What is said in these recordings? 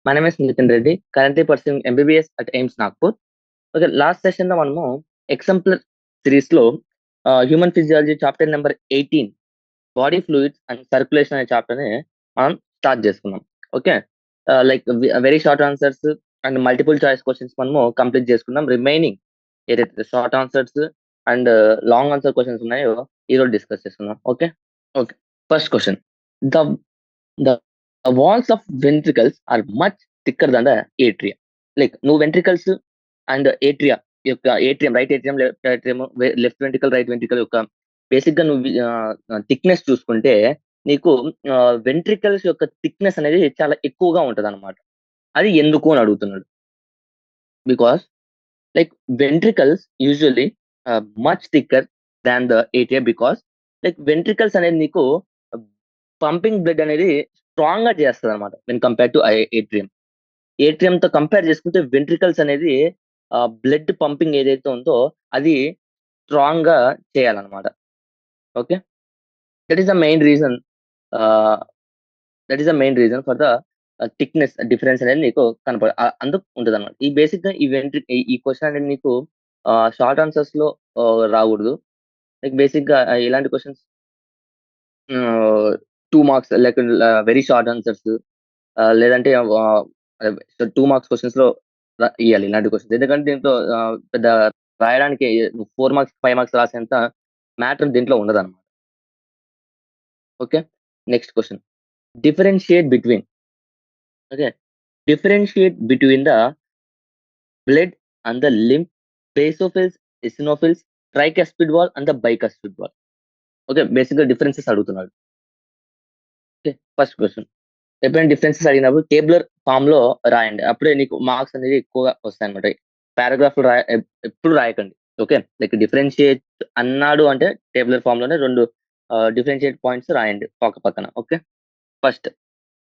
My name is Nitin Reddy, currently pursuing MBBS at AIIMS Nagpur. Okay, last session లో మనము example series లో human physiology chapter number 18 body fluids and circulation అనే chapter ని మనం start చేసుకున్నాం. Okay, like very short answers and multiple choice questions మనము complete చేసుకున్నాం. Remaining ఏదైతే short answers and long answer questions ఉన్నాయో ఈ రోజు డిస్కస్ చేసుకున్నాం. Okay okay, first question. The the walls of ventricles are much thicker than the atria. Like నువ్వు ventricles and atria యొక్క atrium, right atrium, left atrium, left ventricle, right ventricle యొక్క basic గా నువ్వు thickness చూసుకుంటే నీకు ventricles యొక్క thickness అనేది చాలా ఎక్కువగా ఉంటది అనమాట. అది ఎందుకు అని అడుగుతున్నాడు. Because like ventricles usually much thicker than the atria. Because like ventricles అనేది నీకు పంపింగ్ బ్లడ్ అనేది స్ట్రాంగ్ గా చేస్తుంది అనమాట when compare to atrium. Atrium తో కంపేర్ చేసుకుంటే వెంట్రికల్స్ అనేది బ్లడ్ పంపింగ్ ఏదైతే ఉందో అది స్ట్రాంగ్ గా చేయాలన్నమాట. Okay, that is the main reason. That is the main reason for the thickness difference అనేది నీకు అందుకు ఉంటుంది అనమాట. ఈ బేసిక్ గా ఈ క్వశ్చన్ అనేది నీకు షార్ట్ ఆన్సర్స్ లో రాకూడదు. లైక్ బేసిక్ గా ఇలాంటి questions 2 marks like very short answers లేదంటే 2 మార్క్స్ క్వశ్చన్స్ లో ఇవ్వాలి ఇలాంటి క్వశ్చన్స్. ఎందుకంటే దీంట్లో పెద్ద రాయడానికి 4 మార్క్స్ 5 మార్క్స్ రాసేంత మ్యాటర్ దీంట్లో ఉండదు అనమాట. Okay, next question. Differentiate between the blood and the lymph, basophils, eosinophils, tricuspid valve and the bicuspid valve. Okay, basic గా డిఫరెన్సెస్ అడుగుతున్నాడు. Okay, first question. ఎప్పుడైనా డిఫరెన్సెస్ అడిగినప్పుడు టేబులర్ ఫామ్ లో రాయండి, అప్పుడే నీకు మార్క్స్ అనేది ఎక్కువగా వస్తాయి అనమాట. పారాగ్రాఫ్ ఎప్పుడు రాయకండి. ఓకే, లైక్ డిఫరెన్షియేట్ అన్నాడు అంటే టేబులర్ ఫామ్ లోనే 2 డిఫరెన్షియేట్ పాయింట్స్ రాయండి పక్క పక్కన. ఓకే, ఫస్ట్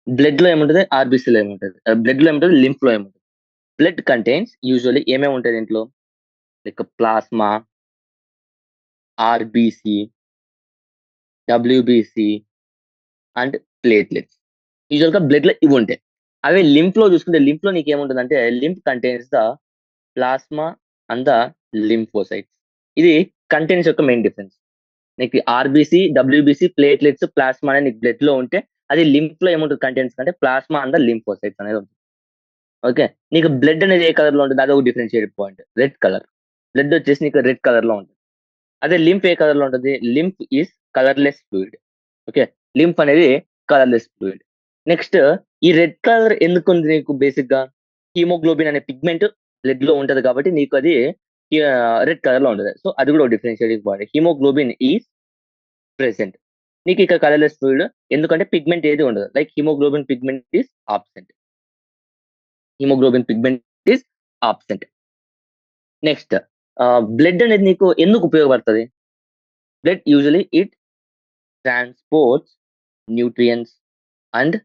బ్లడ్ లో ఏముంటది, ఆర్బీసీ లో ఏముంటది, బ్లడ్ లో ఏముంటది, లింఫ్ లో ఏముంటది. బ్లడ్ కంటైన్స్ యూజువల్లీ ఏమేమి ఉంటాయి దీంట్లో, like plasma, RBC, WBC and platelets. Usual గా బ్లడ్ లో ఇవి ఉంటాయి. అవి లింఫ్ లో చూసుకుంటే లింఫ్ లో నీకు ఏముంటుంది అంటే lymph contains the plasma and the lymphocytes. ఇది కంటెంట్స్ యొక్క మెయిన్ డిఫరెన్స్. నీకు ఆర్బీసీ, డబ్ల్యూబీసీ, ప్లేట్లెట్స్, ప్లాస్మా అనేది నీకు బ్లడ్ లో ఉంటే అది లింఫ్ లో ఏముంటుంది కంటెంట్స్ అంటే ప్లాస్మా అండ్ ద లింఫోసైట్స్ అనేది ఉంటుంది. ఓకే, నీకు బ్లడ్ అనేది ఏ కలర్ లో ఉంటుంది, అది ఒక differentiated point, red colour. Blood వచ్చేసి నీకు రెడ్ కలర్ లో ఉంటుంది. అదే లింఫ్ ఏ కలర్ లో ఉంటుంది, lymph is colourless fluid. Okay, lymph అనేది కలర్లెస్ ఫ్లూయిడ్. నెక్స్ట్, ఈ రెడ్ కలర్ ఎందుకు ఉంది నీకు, బేసిక్ గా హీమోగ్లోబిన్ అనే పిగ్మెంట్ బ్లడ్ లో ఉంటది కాబట్టి నీకు అది రెడ్ కలర్ లో ఉంటుంది. సో అది కూడా ఒక differentiating point. Haemoglobin is present. నీకు ఇక్కడ కలర్లెస్ ఫ్లూయిడ్ ఎందుకంటే పిగ్మెంట్ ఏది ఉండదు, like haemoglobin pigment is absent. Next, blood అనేది నీకు ఎందుకు ఉపయోగపడుతుంది. Blood usually it transports nutrients and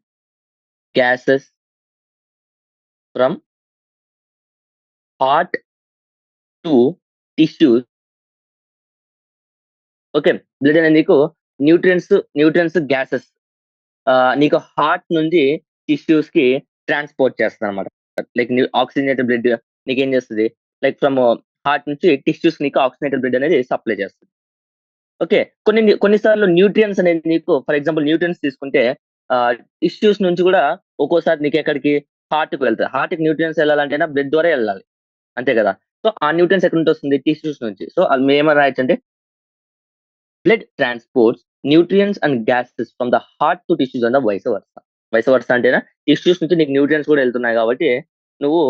gases from heart to tissues. Okay, blood అనేది నీకు న్యూట్రియన్స్ గ్యాసెస్ నీకు హార్ట్ నుంచి టిష్యూస్ కి ట్రాన్స్పోర్ట్ చేస్తుంది అనమాట. లైక్ ఆక్సిజనేటెడ్ బ్లడ్ నీకు ఏం చేస్తుంది, లైక్ ఫ్రమ్ హార్ట్ నుంచి టిష్యూస్ నీకు ఆక్సిజనేటెడ్ బ్లడ్ అనేది సప్లై చేస్తుంది. ఓకే, కొన్నిసార్లు న్యూట్రియన్స్ అనేది నీకు, ఫర్ ఎగ్జాంపుల్ న్యూట్రియన్స్ తీసుకుంటే టిష్యూస్ నుంచి కూడా ఒక్కోసారి నీకు ఎక్కడికి, హార్ట్ కి వెళ్తాయి. హార్ట్ కి న్యూట్రియన్స్ వెళ్ళాలంటే బ్లడ్ ద్వారా వెళ్ళాలి, అంతే కదా. సో ఆ న్యూట్రియన్స్ ఎక్కడి నుంచి వస్తుంది, టిష్యూస్ నుంచి. సో అది మేము ఏమని రాయొచ్చు అంటే blood transports nutrients and gases from the heart to tissues and vice versa. Vice versa అంటేనా టిష్యూస్ నుంచి నీకు న్యూట్రియన్స్ కూడా వెళ్తున్నాయి కాబట్టి నువ్వు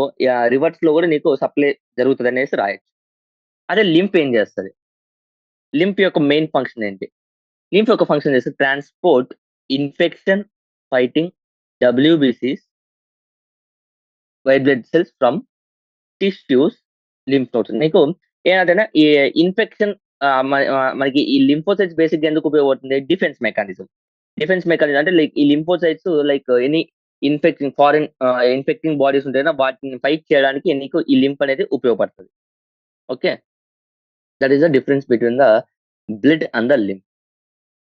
రివర్స్ లో కూడా నీకు సప్లై జరుగుతుంది అనేసి రాయొచ్చు. అదే లింఫ్ ఏం చేస్తుంది, లింఫ్ యొక్క మెయిన్ ఫంక్షన్ ఏంటి, లింఫ్ యొక్క ఫంక్షన్ చేస్తే ట్రాన్స్పోర్ట్ ఇన్ఫెక్షన్ ఫైటింగ్ డబ్ల్యూబీసీస్ white blood cells from tissues lymph nodes. నీకు ఏంటంటే ఈ ఇన్ఫెక్షన్ మనకి ఈ లింఫోసైట్స్ బేసిక్ ఎందుకు ఉపయోగపడుతుంది, డిఫెన్స్ మెకానిజం అంటే లైక్ ఈ lymphocytes like any foreign infecting bodies ఉంటాయి వాటిని ఫైట్ చేయడానికి నీకు ఈ లింఫ్ అనేది ఉపయోగపడుతుంది. Okay, that is the difference between the blood and the lymph.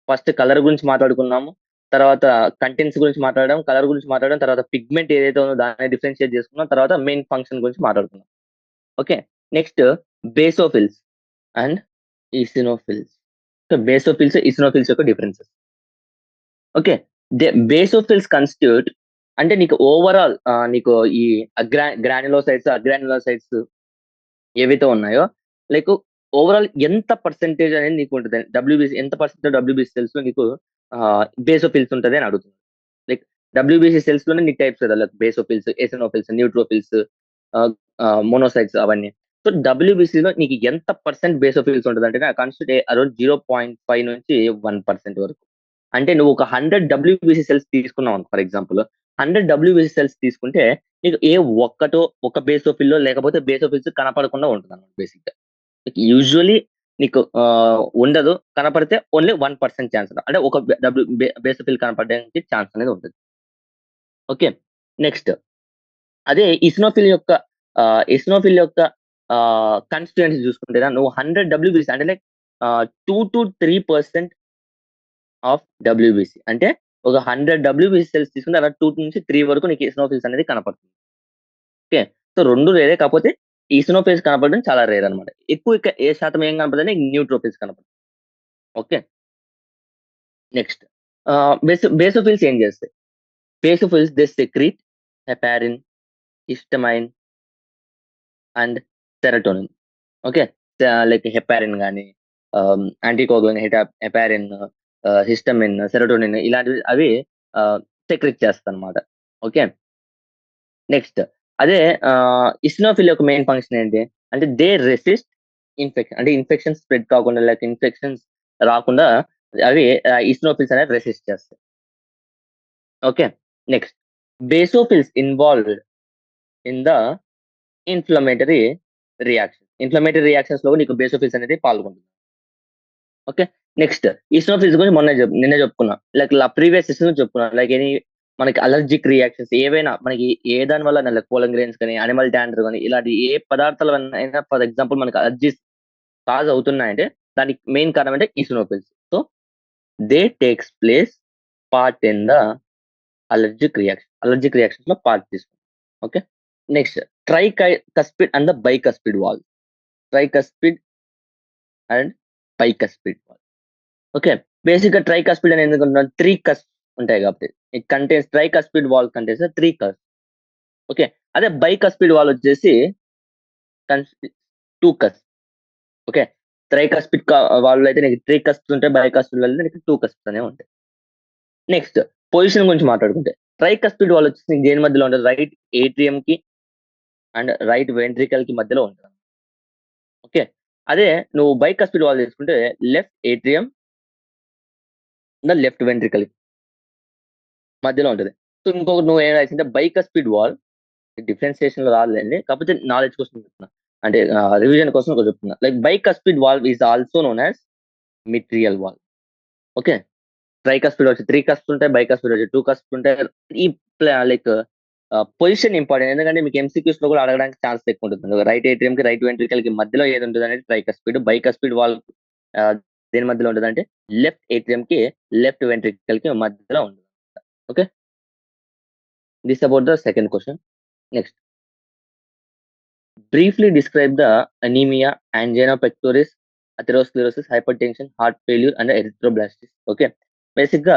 First colour గురించి మాట్లాడుకున్నాము. తర్వాత కంటెంట్స్ గురించి మాట్లాడడం, కలర్ గురించి మాట్లాడడం, తర్వాత పిగ్మెంట్ ఏదైతే ఉందో దాన్ని డిఫరెన్షియేట్ చేసుకున్నాం. తర్వాత మెయిన్ ఫంక్షన్ గురించి మాట్లాడుకున్నాం. Okay. Next basophils and eosinophils. So basophils, eosinophils యొక్క డిఫరెన్సెస్. ఓకే. బేసోఫిల్స్ కన్స్టిట్యూట్ అంటే నీకు ఓవరాల్ నీకు ఈ గ్రాన్యులోసైట్స్, అగ్రాన్యులోసైట్స్ ఏవైతే ఉన్నాయో లైక్ ఓవరాల్ ఎంత పర్సెంటేజ్ అనేది నీకు ఉంటది. ఎంత పర్సెంటేజ్ డబ్ల్యూబీసీ సెల్స్‌లో నీకు బేసోఫిల్స్ ఉంటది అని అడుగుతున్నారు. లైక్ డబ్ల్యూబీసీ సెల్స్‌లోనే నీకు టైప్స్ కదా! లైక్ బేసోఫిల్స్, ఎసినోఫిల్స్, న్యూట్రోఫిల్స్, ఆహ్, మోనోసైట్స్ అవన్నీ. సో డబ్ల్యూబీసీలో నీకు ఎంత పర్సెంట్ బేసోఫిల్స్ ఉంటదంటే కన్సిడర్ అరౌండ్ 0.5 నుంచి 1% వరకు. అంటే నువ్వు ఒక 100 డబ్ల్యూబీసీ సెల్స్ తీసుకున్నావు ఫర్ ఎగ్జాంపుల్. 100 డబ్ల్యూబీసీ సెల్స్ తీసుకుంటే నీకు ఒక్కటో ఒక బేసోఫిల్లో లేకపోతే బేసోఫిల్స్ కనపడకుండా ఉంటదన్నమాట బేసిక్‌గా. యూజువల్లీ నీకు ఉండదు. కనపడితే ఓన్లీ 1% ఛాన్స్ అంటే ఒక బేసోఫిల్ కనపడడానికి ఛాన్స్ అనేది ఉంటది. ఓకే. నెక్స్ట్ అదే ఇస్నోఫిల్ యొక్క కాన్స్టిట్యుయెన్సీ చూసుకుంటేనా నువ్వు 100 డబ్ల్యూబీసీ అంటే లైక్ 2-3% ఆఫ్ డబ్ల్యూబీసీ. అంటే ఒక 100 డబ్ల్యూబీసీ సెల్స్ తీసుకుంటే అలా 2-3 వరకు నీకు ఈసినోఫిల్స్ అనేది కనపడుతుంది. ఓకే. సో 2 రేరే కాకపోతే ఈసినోఫిల్స్ కనపడడం చాలా రేర్ అన్నమాట. ఎక్కువ ఏ శాతం ఏం కనపడదంటే న్యూట్రోఫిల్స్ కనపడతాయి. ఓకే. నెక్స్ట్ బేసోఫిల్స్ ఏం చేస్తాయి? Basophils they secrete heparin, histamine and serotonin. Okay. Like heparin గాని, యాంటికోగులిన్, హెపారిన్, హిస్టమిన్, సెరోటోనిన్ ఇలాంటివి అవి సెక్రెట్ చేస్తాయన్నమాట. ఓకే. నెక్స్ట్ అదే ఇస్నోఫిల్ యొక్క మెయిన్ ఫంక్షన్ ఏంటి? అంటే దే రెసిస్ట్ ఇన్ఫెక్షన్. అంటే ఇన్ఫెక్షన్ స్ప్రెడ్ కాకుండా లైక్ ఇన్ఫెక్షన్స్ రాకుండా అవి ఇస్నోఫిల్స్ అనేది రెసిస్ట్ చేస్తాయి. Okay. Next basophils involved in the inflammatory inflammatory reactions లో నీకు బేసోఫిల్స్ అనేది పాల్గొంటుంది. ఓకే. నెక్స్ట్ ఈస్నోఫిల్స్ గురించి నిన్నే చెప్పుకున్నా. లైక్ ప్రీవియస్ సెషన్‌లో చెప్పుకున్నా. లైక్ మనకి అలర్జిక్ రియాక్షన్స్ ఏవైనా మనకి ఏ దాని వల్ల లైక్ పోలన్ గ్రెయిన్స్ గాని, యానిమల్ డాండ్రర్ గాని ఇలాంటి ఏ పదార్థాల వలన అయినా ఫర్ ఎగ్జాంపుల్ మనకి అలర్జీస్ కాజ్ అవుతున్నాయంటే దానికి మెయిన్ కారణం అంటే eosinophils. So they takes place part in the allergic reactions లో పార్ట్ తీసుకుంటాం. Okay. Next cuspid and the bicuspid valve. Tricuspid and bicuspid valve. Okay. బేసిక్‌గా ట్రైకస్పిడ్ అని ఎందుకంటున్నాను 3 కస్ప్ ఉంటాయి కాబట్టి. It contains tricuspid valve contains 3 cusp. Okay. అదే bicuspid valve వచ్చేసి కన్స్ 2 cusp. Okay. Tricuspid వాల్వ్‌లో అయితే నీకు 3 కస్ప్స్ ఉంటాయి. బైకస్పిడ్ వాల్వ్‌లో నీకు 2 కస్ప్స్ అనేవి ఉంటాయి. నెక్స్ట్ పొజిషన్ గురించి మాట్లాడుకుంటే ట్రైకస్పిడ్ వాల్వ్ వచ్చేసి నీకు దేని మధ్యలో ఉంటది? రైట్ ఏట్రియంకి అండ్ రైట్ వెంట్రికల్‌కి మధ్యలో ఉంటది. ఓకే. అదే నువ్వు బైకస్పిడ్ వాల్వ్ తీసుకుంటే లెఫ్ట్ ఏట్రియం, లెఫ్ట్ వెంట్రికల్ మధ్యలో ఉంటది. సో ఇంకొకటి నువ్వు ఏం రాసింటే బైకస్పిడ్ వాల్వ్ డిఫరెన్షియేషన్‌లో రాదులెండి. కాకపోతే నాలెడ్జ్ కోసం చెప్తున్నా. అంటే రివిజన్ కోసం ఒకటి చెప్తున్నా. Like bicuspid valve is also known as mitral valve. Okay. Tricuspid వచ్చి 3 కస్ప్స్ ఉంటాయి. బైకస్పిడ్ వచ్చి 2 కస్ప్స్ ఉంటాయి. ఈ లైక్ పొజిషన్ ఇంపార్టెంట్. ఎందుకంటే మీకు ఎంసీక్యూస్‌లో కూడా అడగడానికి ఛాన్స్ ఎక్కువ ఉంటుంది. రైట్ ఏట్రియంకి, రైట్ వెంట్రికల్‌కి మధ్యలో ఏది ఉంటదనేది ట్రైకస్పిడ్. బైకస్పిడ్ వాల్వ్ ఆహ్, దేని మధ్యలో ఉంటదంటే లెఫ్ట్ ఏట్రియంకి, లెఫ్ట్ వెంట్రికల్‌కి మధ్యలో ఉంటది. Okay. This about the second question. Next briefly describe the anemia, angina pectoris, atherosclerosis, hypertension, heart failure, and erythroblastosis. Okay. బేసిక్‌గా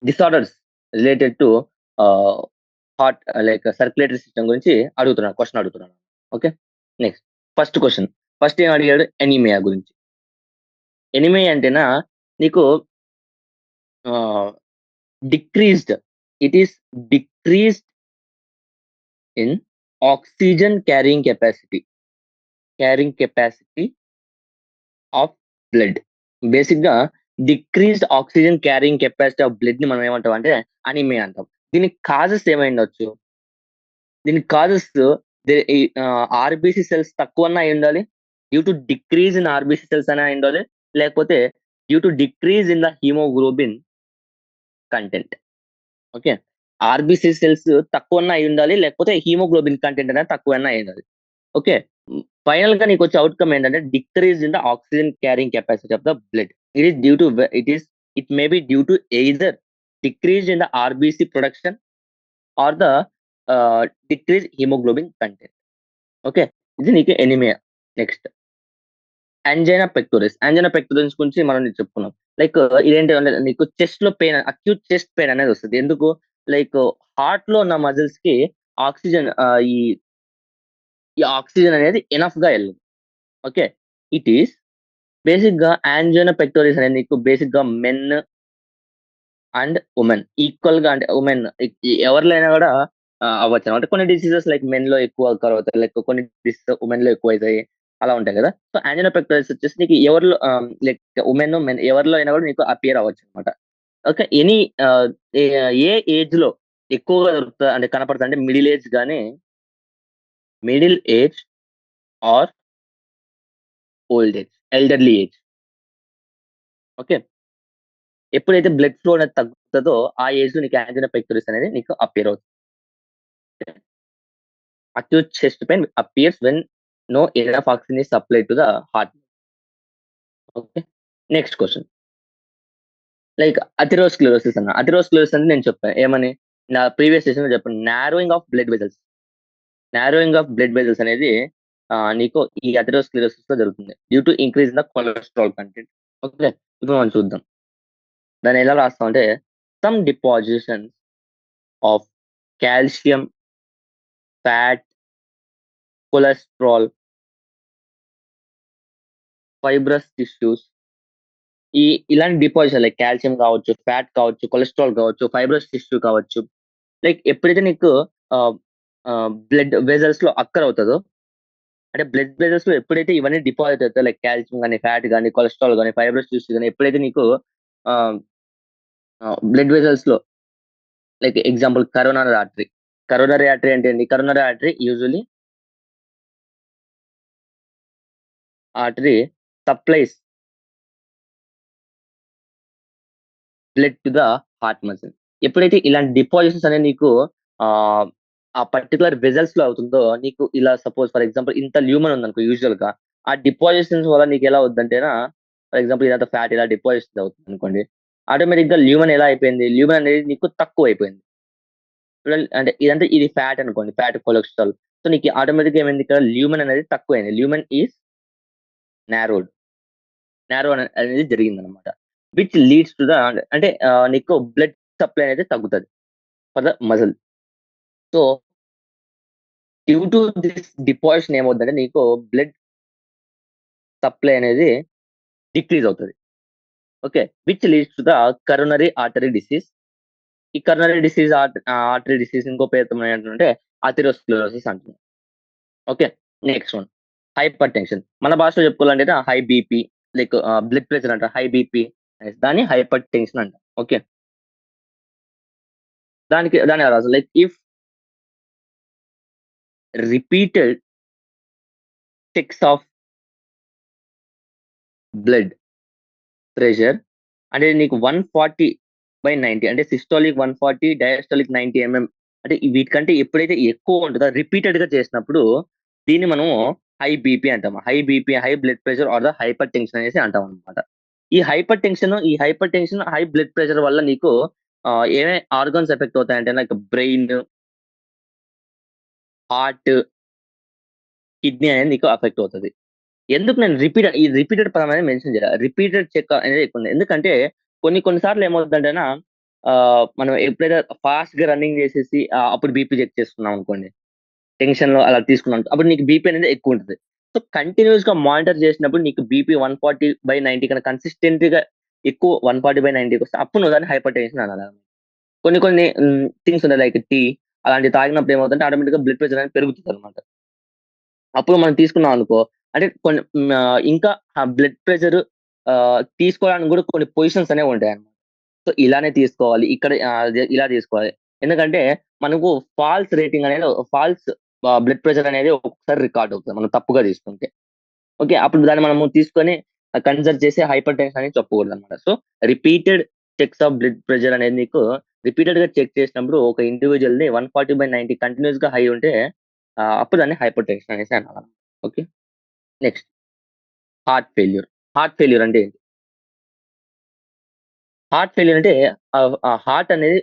disorders related to ah, heart like circulatory system గురించి question అడుగుతున్నాను. Okay. Next first ఏం అడిగాడు? Anaemia గురించి. Anaemia అంటేనా నీకు ah, decreased it is decreased in oxygen carrying capacity of blood. బేసిక్‌గా decreased oxygen carrying capacity of బ్లడ్‌ని మనం ఏమంటాం అంటే అనీమియా అంటాం. దీనికి కాజెస్ ఏమైండొచ్చు? దీనికి కాజెస్ ఆర్‌బీసీ సెల్స్ తక్కువన్నా అయ్యుండాలి. Due to decrease in RBC cells అనా అయ్యుండాలి. లేకపోతే due to decrease in the haemoglobin content. Okay. RBC cells తక్కువన్నా అయ్యుండాలి. లేకపోతే హిమోగ్లోబిన్ కంటెంట్ అనేది తక్కువన్నా అయ్యుండాలి. ఓకే. ఫైనల్‌గా నీకొచ్చే ఔట్‌కమ్ ఏంటంటే decrease in the oxygen carrying capacity of the blood. It is it may be due to either decrease in the RBC production or the decrease haemoglobin content. Okay, ఇది నీకు anaemia. Next angina pectoris గురించి మనం నీకు చెప్పుకున్నాం. Like ఇదేంటి అంటే నీకు chest లో పెయిన్, అక్యూట్ చెస్ట్ పెయిన్ అనేది వస్తుంది. ఎందుకు? లైక్ హార్ట్ లో ఉన్న మజిల్స్ కి ఆక్సిజన్ ఈ ఈ ఆక్సిజన్ అనేది ఎనఫ్ గా వెళ్ళదు. ఓకే, ఇట్ ఈస్ బేసిక్ గా యాంజైనా పెక్టోరిస్ అనేది నీకు బేసిక్ గా మెన్ అండ్ ఉమెన్ ఈక్వల్ గా, అంటే ఉమెన్ ఎవరిలో అయినా కూడా అవ్వచ్చు అనమాట. కొన్ని డిసీజెస్ లైక్ మెన్ లో ఎక్కువ కవర్ అవుతాయి, లైక్ కొన్ని డిసీజెస్ ఉమెన్ లో ఎక్కువ అవుతాయి, అలా ఉంటాయి కదా. సో యాంజైనా పెక్టోరిస్ వచ్చేసి నీకు ఎవరిలో లైక్ ఉమెన్ మెన్ ఎవరిలో అయినా కూడా నీకు అపియర్ అవ్వచ్చు అనమాట. ఓకే, ఎనీ ఏ ఏజ్ లో ఎక్కువగా దొరుకుతుంది అంటే కనపడుతుంది అంటే మిడిల్ ఏజ్ గానీ, middle age or old age, elderly age. Okay, ఎప్పుడైతే బ్లడ్ ఫ్లో అనేది తగ్గుతుందో ఆ ఏజ్ లో నీకు యాంజినా పెక్టోరిస్ అనేది నీకు అపియర్ అవుతుంది. Acute chest pain appears when no enough oxygen is supplied to the heart. Okay, next question. Like atherosclerosis అన్న. అథెరోస్క్లెరోసిస్ అంటే నేను చెప్పాను ఏమని, నా ప్రీవియస్ సెషన్ లో చెప్పాను, narrowing of blood vessels. Narrowing of blood vessels అనేది నీకు ఈ అథెరోస్క్లెరోసిస్ లో జరుగుతుంది due to increase in the cholesterol content. Okay, ఇప్పుడు మనం చూద్దాం దాన్ని ఎలా రాస్తాం అంటే, some deposition of calcium, fat, cholesterol, fibrous tissues, ఇలాంటి డిపాజిషన్ లైక్ కాల్షియం కావచ్చు, ఫ్యాట్ కావచ్చు, కొలెస్ట్రాల్ కావచ్చు, ఫైబ్రస్ టిష్యూ కావచ్చు. లైక్ ఎప్పుడైతే నీకు బ్లడ్ వెజల్స్ లో అక్కర్ అవుతుందో, అంటే బ్లడ్ వెజల్స్ లో ఎప్పుడైతే ఇవన్నీ డిపాజిట్ అవుతాయో లైక్ కాల్షియం కానీ, ఫ్యాట్ కానీ, కొలెస్ట్రాల్ కానీ, ఫైబ్రస్ టిష్యూ కానీ, ఎప్పుడైతే నీకు బ్లడ్ వెజల్స్ లో like example coronary artery. Coronary artery అంటే ఏంటి? Coronary artery usually artery supplies blood to the heart muscle. ఎప్పుడైతే ఇలాంటి డిపాజిషన్స్ అనేది నీకు ఆహ్, ఆ పర్టిక్యులర్ వెజల్స్ లో అవుతుందో, నీకు ఇలా సపోజ్ ఫర్ ఎగ్జాంపుల్ ఇంత ల్యూమన్ ఉందనుకో యూజువల్ గా, ఆ డిపాజిషన్స్ వల్ల నీకు ఎలా అవుద్దంటేనా, ఫర్ ఎగ్జాంపుల్ ఇదంతా ఫ్యాట్ ఇలా డిపాజిషన్ అవుతుంది అనుకోండి. ఆటోమేటిక్ గా ల్యూమన్ ఎలా అయిపోయింది? ల్యూమన్ అనేది నీకు తక్కువ అయిపోయింది. అంటే ఇదంతా ఇది ఫ్యాట్ అనుకోండి, ఫ్యాట్ కొలెస్ట్రాల్. సో నీకు ఆటోమేటిక్ గా ఏమైంది? ఇక్కడ ల్యూమన్ అనేది తక్కువైంది. Lumen is నారోడ్. నారో అనేది జరిగిందనమాట. విచ్ లీడ్స్ టు ద, అంటే నీకు బ్లడ్ సప్లై అనేది తగ్గుతది for the muscle. So due to this deposition ఏమవుద్దంటే నీకు బ్లడ్ సప్లై అనేది డిక్రీజ్ అవుతది. Okay, which leads to the coronary artery disease. ఈ కరోనరీ డిసీజ్ ఆర్టరీ డిసీజ్ ఇంకో పేరుతో మనం ఏంటంటే అథెరోస్క్లెరోసిస్ అంటున్నాం. Okay, next one hypertension. మన భాషలో చెప్పుకోవాలంటే high BP, like blood pressure అంట, హై బీపీ దాన్ని హైపర్ టెన్షన్ అంట. ఓకే, దాని రాదు like if repeated checks of blood pressure అంటే నీకు 140/90 అంటే సిస్టాలిక్ 140, డయాస్టాలిక్ 90 అంటే వీటికంటే ఎప్పుడైతే ఎక్కువ ఉంటుందో రిపీటెడ్ గా చేసినప్పుడు దీన్ని మనము హై బీపీ అంటాం. High BP, high blood pressure or the hypertension అనేసి అంటాం అనమాట. ఈ hypertension high blood pressure వల్ల నీకు ఏమేమి ఆర్గన్స్ ఎఫెక్ట్ అవుతాయంటే లైక్ బ్రెయిన్, హార్ట్, కిడ్నీ అనేది నీకు అఫెక్ట్ అవుతది. ఎందుకు నేను రిపీటెడ్ పదం అనేది మెన్షన్ చేయాలి. రిపీటెడ్ చెక్ అనేది ఎక్కువ ఉంది. ఎందుకంటే కొన్ని సార్లు ఏమవుతుందంటేనా, మనం ఎప్పుడైతే ఫాస్ట్ గా రన్నింగ్ చేసేసి అప్పుడు బీపీ చెక్ చేసుకున్నాం అనుకోండి, టెన్షన్ లో అలా తీసుకున్నాం అప్పుడు నీకు బీపీ అనేది ఎక్కువ ఉంటుంది. సో కంటిన్యూస్ గా మానిటర్ చేసినప్పుడు నీకు బీపీ 140/90 కన్నా కన్సిస్టెంట్ గా ఎక్కువ 140/90 వస్తే అప్పుడు నువ్వు దాన్ని హైపర్ టెన్షన్ అనాలి. కొన్ని కొన్ని థింగ్స్ ఉన్నాయి లైక్ టీ అలాంటివి తాగినప్పుడు ఏమవుతుందంటే ఆటోమేటిక్ గా బ్లడ్ ప్రెషర్ అనేది పెరుగుతుంది అనమాట. అప్పుడు మనం తీసుకున్నాం అనుకో, అంటే కొన్ని ఇంకా ఆ బ్లడ్ ప్రెషర్ తీసుకోవడానికి కూడా కొన్ని పొజిషన్స్ అనేవి ఉంటాయన్నమాట. సో ఇలానే తీసుకోవాలి. ఇక్కడ ఇలా తీసుకోవాలి. ఎందుకంటే మనకు ఫాల్స్ రేటింగ్ అనేది, ఫాల్స్ బ్లడ్ ప్రెషర్ అనేది ఒక్కొక్కసారి రికార్డ్ అవుతుంది మనం తప్పుగా తీసుకుంటే. ఓకే, అప్పుడు దాన్ని మనము తీసుకొని కన్సిడర్ చేసి హైపర్ టెన్షన్ అనేది చెప్పకూడదన్నమాట. So repeated checks of blood pressure అనేది నీకు రిపీటెడ్ గా చెక్ చేసినప్పుడు ఒక ఇండివిజువల్‌ని 140/90 కంటిన్యూయస్ గా హై ఉంటే అప్పుడు దాన్ని హైపర్ టెన్షన్ అనేసి అనాలన్నమాట. Okay, next heart failure. Heart failure అంటే ఏంటి? హార్ట్ ఫెయిల్యూర్ అంటే ఆ హార్ట్ అనేది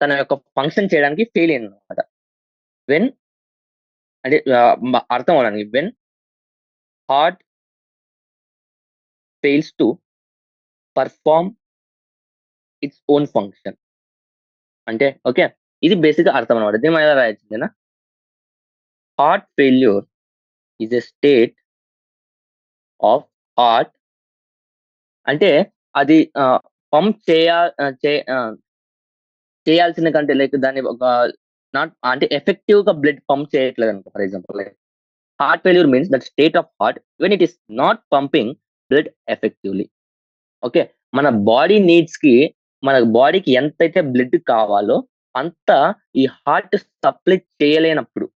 తన యొక్క ఫంక్షన్ చేయడానికి ఫెయిల్ అయిందనమాట. వెన్ అంటే అర్థం అవ్వడానికి when heart fails to perform its own function. అంటే ఓకే. ఇది బేసిక్‌గా అర్థం అనమాట. దీన్ని మనం ఎలా రాయొచ్చంటేనా, heart failure is a state of heart అంటే అది పంప్ చేయాల్సిన కంటే లైక్ దాన్ని ఒక నాట్ అంటే ఎఫెక్టివ్‌గా బ్లడ్ పంప్ చేయట్లేదనుకో for example like heart failure means that state of heart when it is not pumping blood effectively. Okay. మన బాడీ నీడ్స్‌కి మన బాడీకి ఎంతైతే బ్లడ్ కావాలో అంత ఈ హార్ట్ సప్లై చేయలేనప్పుడు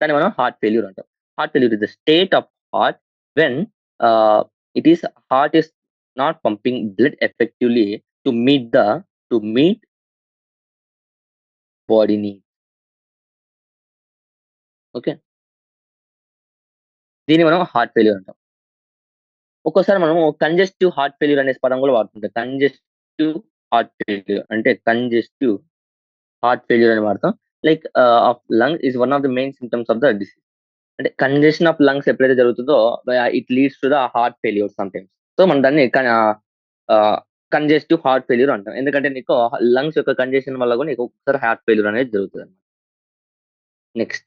దాన్ని మనం హార్ట్ ఫెయిల్యూర్ అంటాం. Heart failure is the state of heart when ah, it is heart is not pumping blood effectively to meet the to meet body need. Okay. దీన్ని మనం హార్ట్ ఫెయిల్యూర్ అంటాం. ఒక్కోసారి మనము congestive heart failure అనే పదం కూడా వాడుతుంటాం. Congestive heart failure అంటే congestive heart failure అని వాడతాం. Like of lung is one of the main symptoms of the disease. అంటే కంజెషన్ ఆఫ్ లంగ్స్ ఎప్పుడైతే జరుగుతుందో it leads to the heart failure sometimes. So మనం దాన్ని కంజెస్టివ్ హార్ట్ ఫెయిల్యూర్ అంటాం. ఎందుకంటే నీకు లంగ్స్ యొక్క కంజెషన్ వల్ల కూడా నీకు ఒక్కొక్కసారి హార్ట్ ఫెయిల్యూర్ అనేది జరుగుతదన్నమాట. Next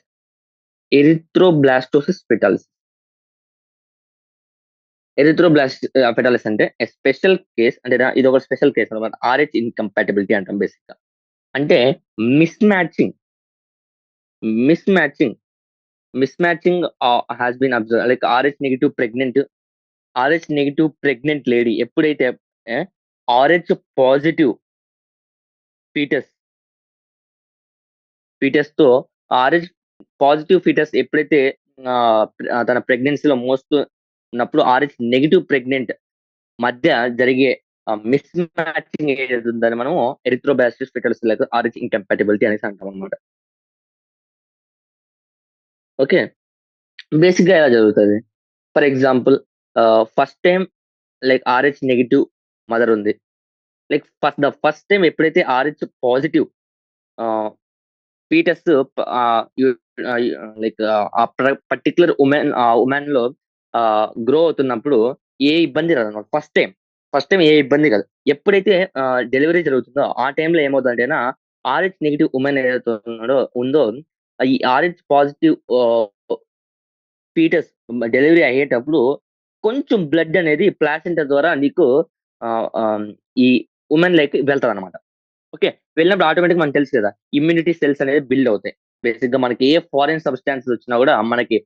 erythroblastosis fetalis. ఫెటాలిస్ అంటే స్పెషల్ కేస్ అంటే ఇదొక స్పెషల్ కేస్ అన్నమాట. ఆర్‌హెచ్ ఇన్‌కంపాటిబిలిటీ అంటాం బేసిక్‌గా. అంటే mismatching, mismatching, mismatching has been observed like Rh negative pregnant lady ఎప్పుడైతే ఆహ్, ఆర్‌హెచ్ పాజిటివ్ ఫీటస్ ఫీటస్‌తో ఆర్‌హెచ్ పాజిటివ్ ఫీటస్ ఎప్పుడైతే తన ప్రెగ్నెన్సీలో మోస్తూ ఉన్నప్పుడు ఆర్‌హెచ్ నెగెటివ్ ప్రెగ్నెంట్ మధ్య జరిగే మిస్ మ్యాచింగ్ ఏదైతే ఉందని మనము ఎరిథ్రోబ్లాస్టిస్ ఫెటాలిస్ లేక ఆర్‌హెచ్ ఇన్‌కంపాటిబిలిటీ అనేసి అంటామనమాట. ఓకే. బేసిక్‌గా ఎలా జరుగుతది? For example first time like Rh negative mother ఉంది. లైక్ ఫస్ట్ టైమ్ ఎప్పుడైతే ఆర్‌హెచ్ పాజిటివ్ ఆహ్, ఫీటస్ యు లైక్ ఆ పర్టిక్యులర్ వుమెన్‌లో గ్రో అవుతున్నప్పుడు ఏ ఇబ్బంది రాదన్నమాట. ఫస్ట్ టైమ్ ఏ ఇబ్బంది కాదు. ఎప్పుడైతే డెలివరీ జరుగుతుందో ఆ టైమ్‌లో ఏమవుతదంటేనా ఆర్‌హెచ్ నెగెటివ్ వుమెన్ ఏదైతే ఉందో ఈ ఆర్‌హెచ్ పాజిటివ్ ఫీటస్ డెలివరీ అయ్యేటప్పుడు కొంచెం బ్లడ్ అనేది ప్లాసెంటా ద్వారా నీకు ఆహ్, ఆహ్, ఈ వుమెన్‌లోకి వెళ్తదన్నమాట. ఓకే. వెళ్ళినప్పుడు ఆటోమేటిక్‌గా మనకు తెలుసు కదా! ఇమ్యూనిటీ సెల్స్ అనేది బిల్డ్ అవుతాయి. బేసిక్‌గా మనకి ఏ ఫారిన్ సబ్‌స్టాన్సెస్ వచ్చినా గూడా మనకి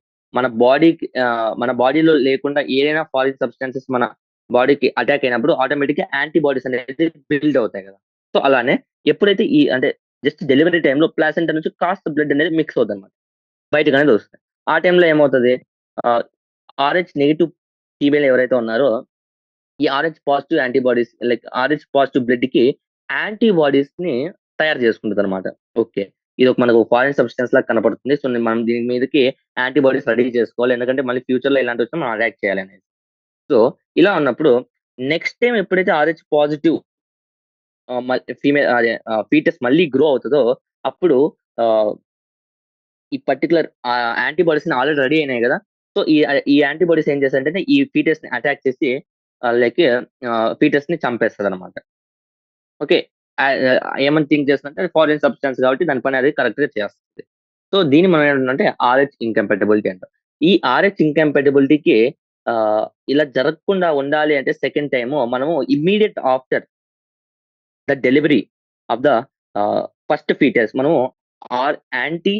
మన బాడీలో లేకుండా ఏదైనా ఫారిన్ సబ్‌స్టాన్సెస్ మన బాడీకి అటాక్ అయినప్పుడు ఆటోమేటిక్‌గా యాంటీబాడీస్ అనేది బిల్డ్ అవుతాయి గదా! సో, అలానే ఎప్పుడైతే అంటే జస్ట్ డెలివరీ టైమ్‌లో ప్లాసెంటా నుంచి కాస్త బ్లడ్ అనేది మిక్స్ అవుద్దన్నమాట. బయటకనేది వస్తాయి. ఆ టైమ్‌లో ఏమవుతది ఆహ్, ఆర్‌హెచ్ నెగెటివ్ ఫీమేల్ ఎవరైతే ఉన్నారో ఈ Rh positive antibodies like Rh positive బ్లడ్‌కి యాంటీబాడీస్‌ని తయారు చేసుకుంటదనమాట. ఓకే. ఇదొక మనకు ఫారిన్ సబ్‌స్టెన్స్ లాగా కనపడుతుంది. సో, మనం దీని మీదకి యాంటీబాడీస్ రెడీ చేసుకోవాలి. ఎందుకంటే మళ్ళీ ఫ్యూచర్‌లో ఇలాంటివొచ్చినా మనం అటాక్ చేయాలనేసి. సో, ఇలా ఉన్నప్పుడు నెక్స్ట్ టైమ్ ఎప్పుడైతే ఆర్‌హెచ్ పాజిటివ్ ఫీమేల్ అదే ఫీటస్ మళ్ళీ గ్రో అవుతదో అప్పుడు ఆహ్, ఈ పర్టిక్యులర్ యాంటీబాడీస్‌ని ఆల్రెడీ రెడీ అయినాయి గదా! సో, ఈ యాంటీబాడీస్ ఏం చేస్తాయంటే ఈ ఫీటస్‌ని అటాక్ చేసి లైక్ ఫీటస్‌ని చంపేస్తదనమాట. ఓకే. ఏమని థింక్ చేస్తుందంటే ఫారిన్ సబ్‌స్టాన్స్ కాబట్టి దాని పని అది కరెక్ట్‌గా చేస్తది. సో, దీన్ని మనం ఏమంటామంటే ఆర్‌హెచ్ ఇన్‌కంపాటిబిలిటీ అంటాం. ఈ ఆర్‌హెచ్ ఇన్‌కంపాటిబిలిటీకి ఆహ్, ఇలా జరగకుండా ఉండాలి అంటే సెకండ్ టైము మనము immediate after the delivery of the first foetus మనము యాంటీ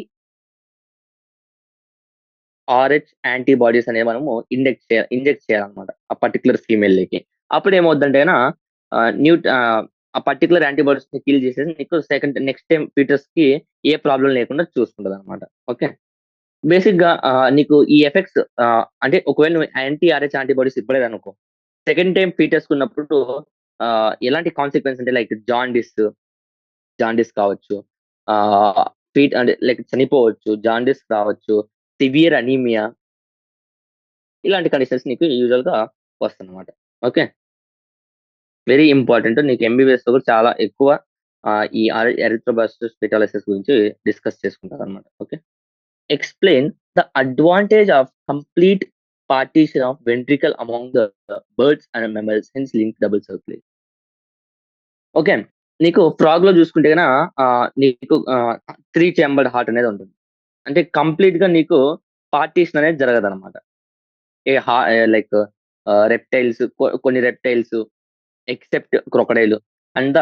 ఆర్‌హెచ్ యాంటీబాడీస్ అనేవి మనము ఇంజెక్ట్ చేయాలన్నమాట. ఆ పర్టిక్యులర్ ఫీమేల్‌కి. అప్పుడేమవుద్దంటేనా ఆ పర్టిక్యులర్ యాంటీబాడీస్‌ని కిల్ చేసేసి నీకు నెక్స్ట్ టైమ్ ఫీటస్‌కి ఏ ప్రాబ్లమ్ లేకుండా చూసుకుంటదన్నమాట. ఓకే. బేసిక్‌గా నీకు ఈ ఎఫెక్ట్స్ అంటే ఒకవేళ నువ్వు ఆర్‌హెచ్ యాంటీబాడీస్ ఇవ్వలేదనుకో, సెకండ్ టైమ్ ఫీటస్‌కున్నప్పుడు ఎలాంటి కాన్సిక్వెన్స్ అంటే లైక్ జాండీస్ కావచ్చు. ఆహ్, అంటే లైక్ చనిపోవచ్చు. జాండీస్ రావచ్చు. సివియర్ అనీమియా ఇలాంటి కండిషన్స్ నీకు యూజువల్‌గా వస్తన్నమాట. ఓకే. Very important. నీకు ఎంబీబీఎస్‌లో కూడా చాలా ఎక్కువ ఈ ఎరిథ్రోబ్లాస్టోస్ ఫెటాలిసిస్ గురించి డిస్కస్ చేసుకుంటారనమాట. Okay. Explain the advantage of complete partition of ventricle among the birds and mammals hence link double circulation. Okay. నీకు ఫ్రాగ్‌లో చూసుకుంటే గన నీకు 3 చేంబర్డ్ హార్ట్ అనేది ఉంటుంది. అంటే కంప్లీట్‌గా నీకు పార్టిషన్ అనేది జరగదనమాట. లైక్ రెప్టైల్స్ కొన్ని reptiles except crocodile and the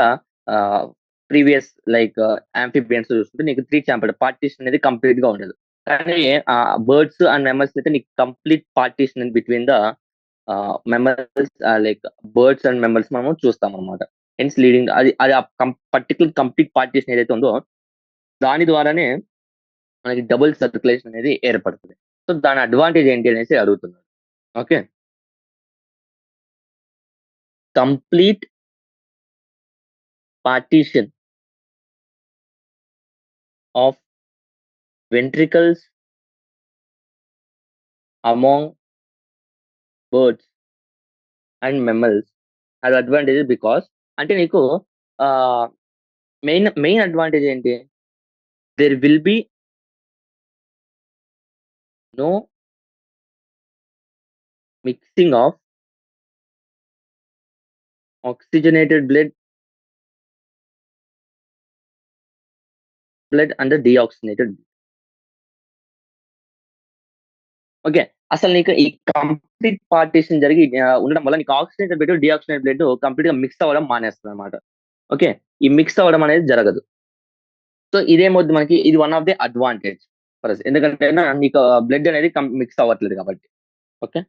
ఆహ్, ప్రీవియస్ లైక్ యాంఫిబియన్స్ చూసుకుంటే నీకు 3 చాంబర్డ్ పార్టిషన్ అనేది కంప్లీట్‌గా ఉండదు. కానీ బర్డ్స్ అండ్ మామ్మల్స్ అయితే నీకు complete partition between the mammals like birds and mammals మనము చూస్తామనమాట. హెన్స్ లీడింగ్ అది అది ఆ పర్టిక్యులర్ కంప్లీట్ పార్టిషన్ ఏదైతే ఉందో దాని ద్వారానే మనకి డబుల్ సర్క్యులేషన్ అనేది ఏర్పడుతది. సో, దాని అడ్వాంటేజ్ ఏంటి అనేసి అడుగుతున్నాడు. Okay. Complete partition of ventricles among birds and mammals has advantages because అంటే నీకు ఆహ్, మెయిన్ అడ్వాంటేజ్ ఏంటి? There will be no mixing of oxygenated blood and deoxygenated. Okay. అసలు నీకు ఈ కంప్లీట్ పార్టిషన్ జరిగి ఉండడం వల్ల నీకు ఆక్సిజనేటెడ్ బ్లడ్, డీఆక్సిజనేటెడ్ బ్లడ్ కంప్లీట్‌గా మిక్స్ అవ్వడం మానేస్తదనమాట. ఓకే. ఈ మిక్స్ అవ్వడం అనేది జరగదు. సో, ఇదేమవుద్ది మనకి ఇది one of the advantage for us. ఎందుకంటే నీకు బ్లడ్ అనేది మిక్స్ అవ్వట్లేదు కాబట్టి. ఓకే.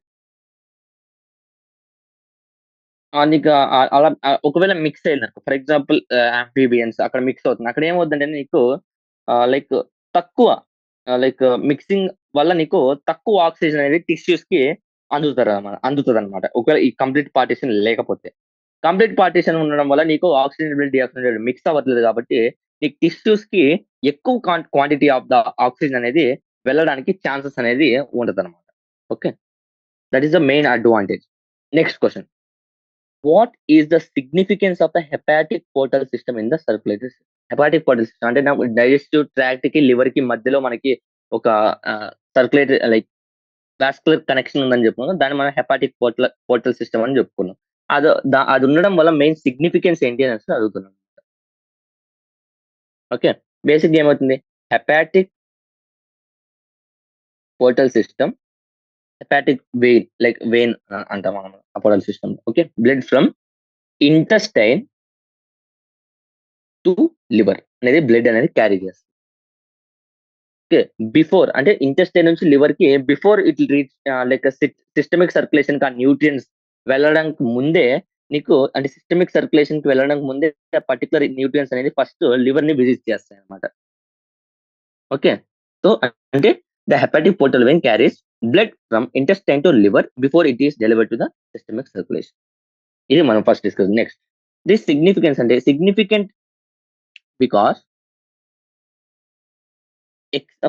నీకు అలా ఒకవేళ మిక్స్ అయిందనుకో ఫర్ ఎగ్జాంపుల్ యాంఫిబియన్స్ అక్కడ మిక్స్ అవుతుంది. అక్కడ ఏమవుద్దంటే నీకు లైక్ తక్కువ లైక్ మిక్సింగ్ వల్ల నీకు తక్కువ ఆక్సిజన్ అనేది టిష్యూస్‌కి అందుతదనమాట. ఒకవేళ ఈ కంప్లీట్ పార్టిషన్ లేకపోతే. కంప్లీట్ పార్టిషన్ ఉండడం వల్ల నీకు ఆక్సిజన్, డీఆక్సిజన్ మిక్స్ అవ్వట్లేదు కాబట్టి నీకు టిష్యూస్‌కి ఎక్కువ క్వాంటిటీ ఆఫ్ ద ఆక్సిజన్ అనేది వెళ్ళడానికి ఛాన్సెస్ అనేది ఉంటదనమాట. Okay. That is the main advantage. Next question. What is the significance of the hepatic portal system in the circulatory system? Hepatic portal system అంటే నాకు డైజెస్టివ్ ట్రాక్ట్ కి liver కి మధ్యలో మనకి ఒక సర్క్యులేటరీ లైక్ వాస్కులర్ కనెక్షన్ ఉందని చెప్పుకున్నాం. దాన్ని మనం హెపాటిక్ పోర్టల్ సిస్టమ్ అని చెప్పుకున్నాం. అది ఉండడం వల్ల మెయిన్ సిగ్నిఫికెన్స్ ఏంటి అనేసి అడుగుతున్నాను. ఓకే. బేసిక్‌గా ఏమవుతుంది? Hepatic portal system, hepatic vein అంటాం మనం ఆ portal system. Okay. Blood from intestine to liver అనేది బ్లడ్ అనేది క్యారీ చేస్తుంది. ఓకే. బిఫోర్ అంటే ఇంటెస్టైన్ నుంచి లివర్‌కి before it reach like systemic సర్క్యులేషన్‌కి ఆ న్యూట్రియంట్స్ వెళ్ళడానికి ముందే నీకు అంటే సిస్టమిక్ సర్క్యులేషన్‌కి వెళ్ళడానికి ముందే పర్టిక్యులర్ న్యూట్రియంట్స్ అనేది ఫస్ట్ లివర్‌ని విజిట్ చేస్తాయన్నమాట. ఓకే. సో, అంటే the hepatic portal vein carries blood from intestine to liver before it is delivered to the systemic circulation. ఇది మనం first discuss. Next this significance అంటే significant because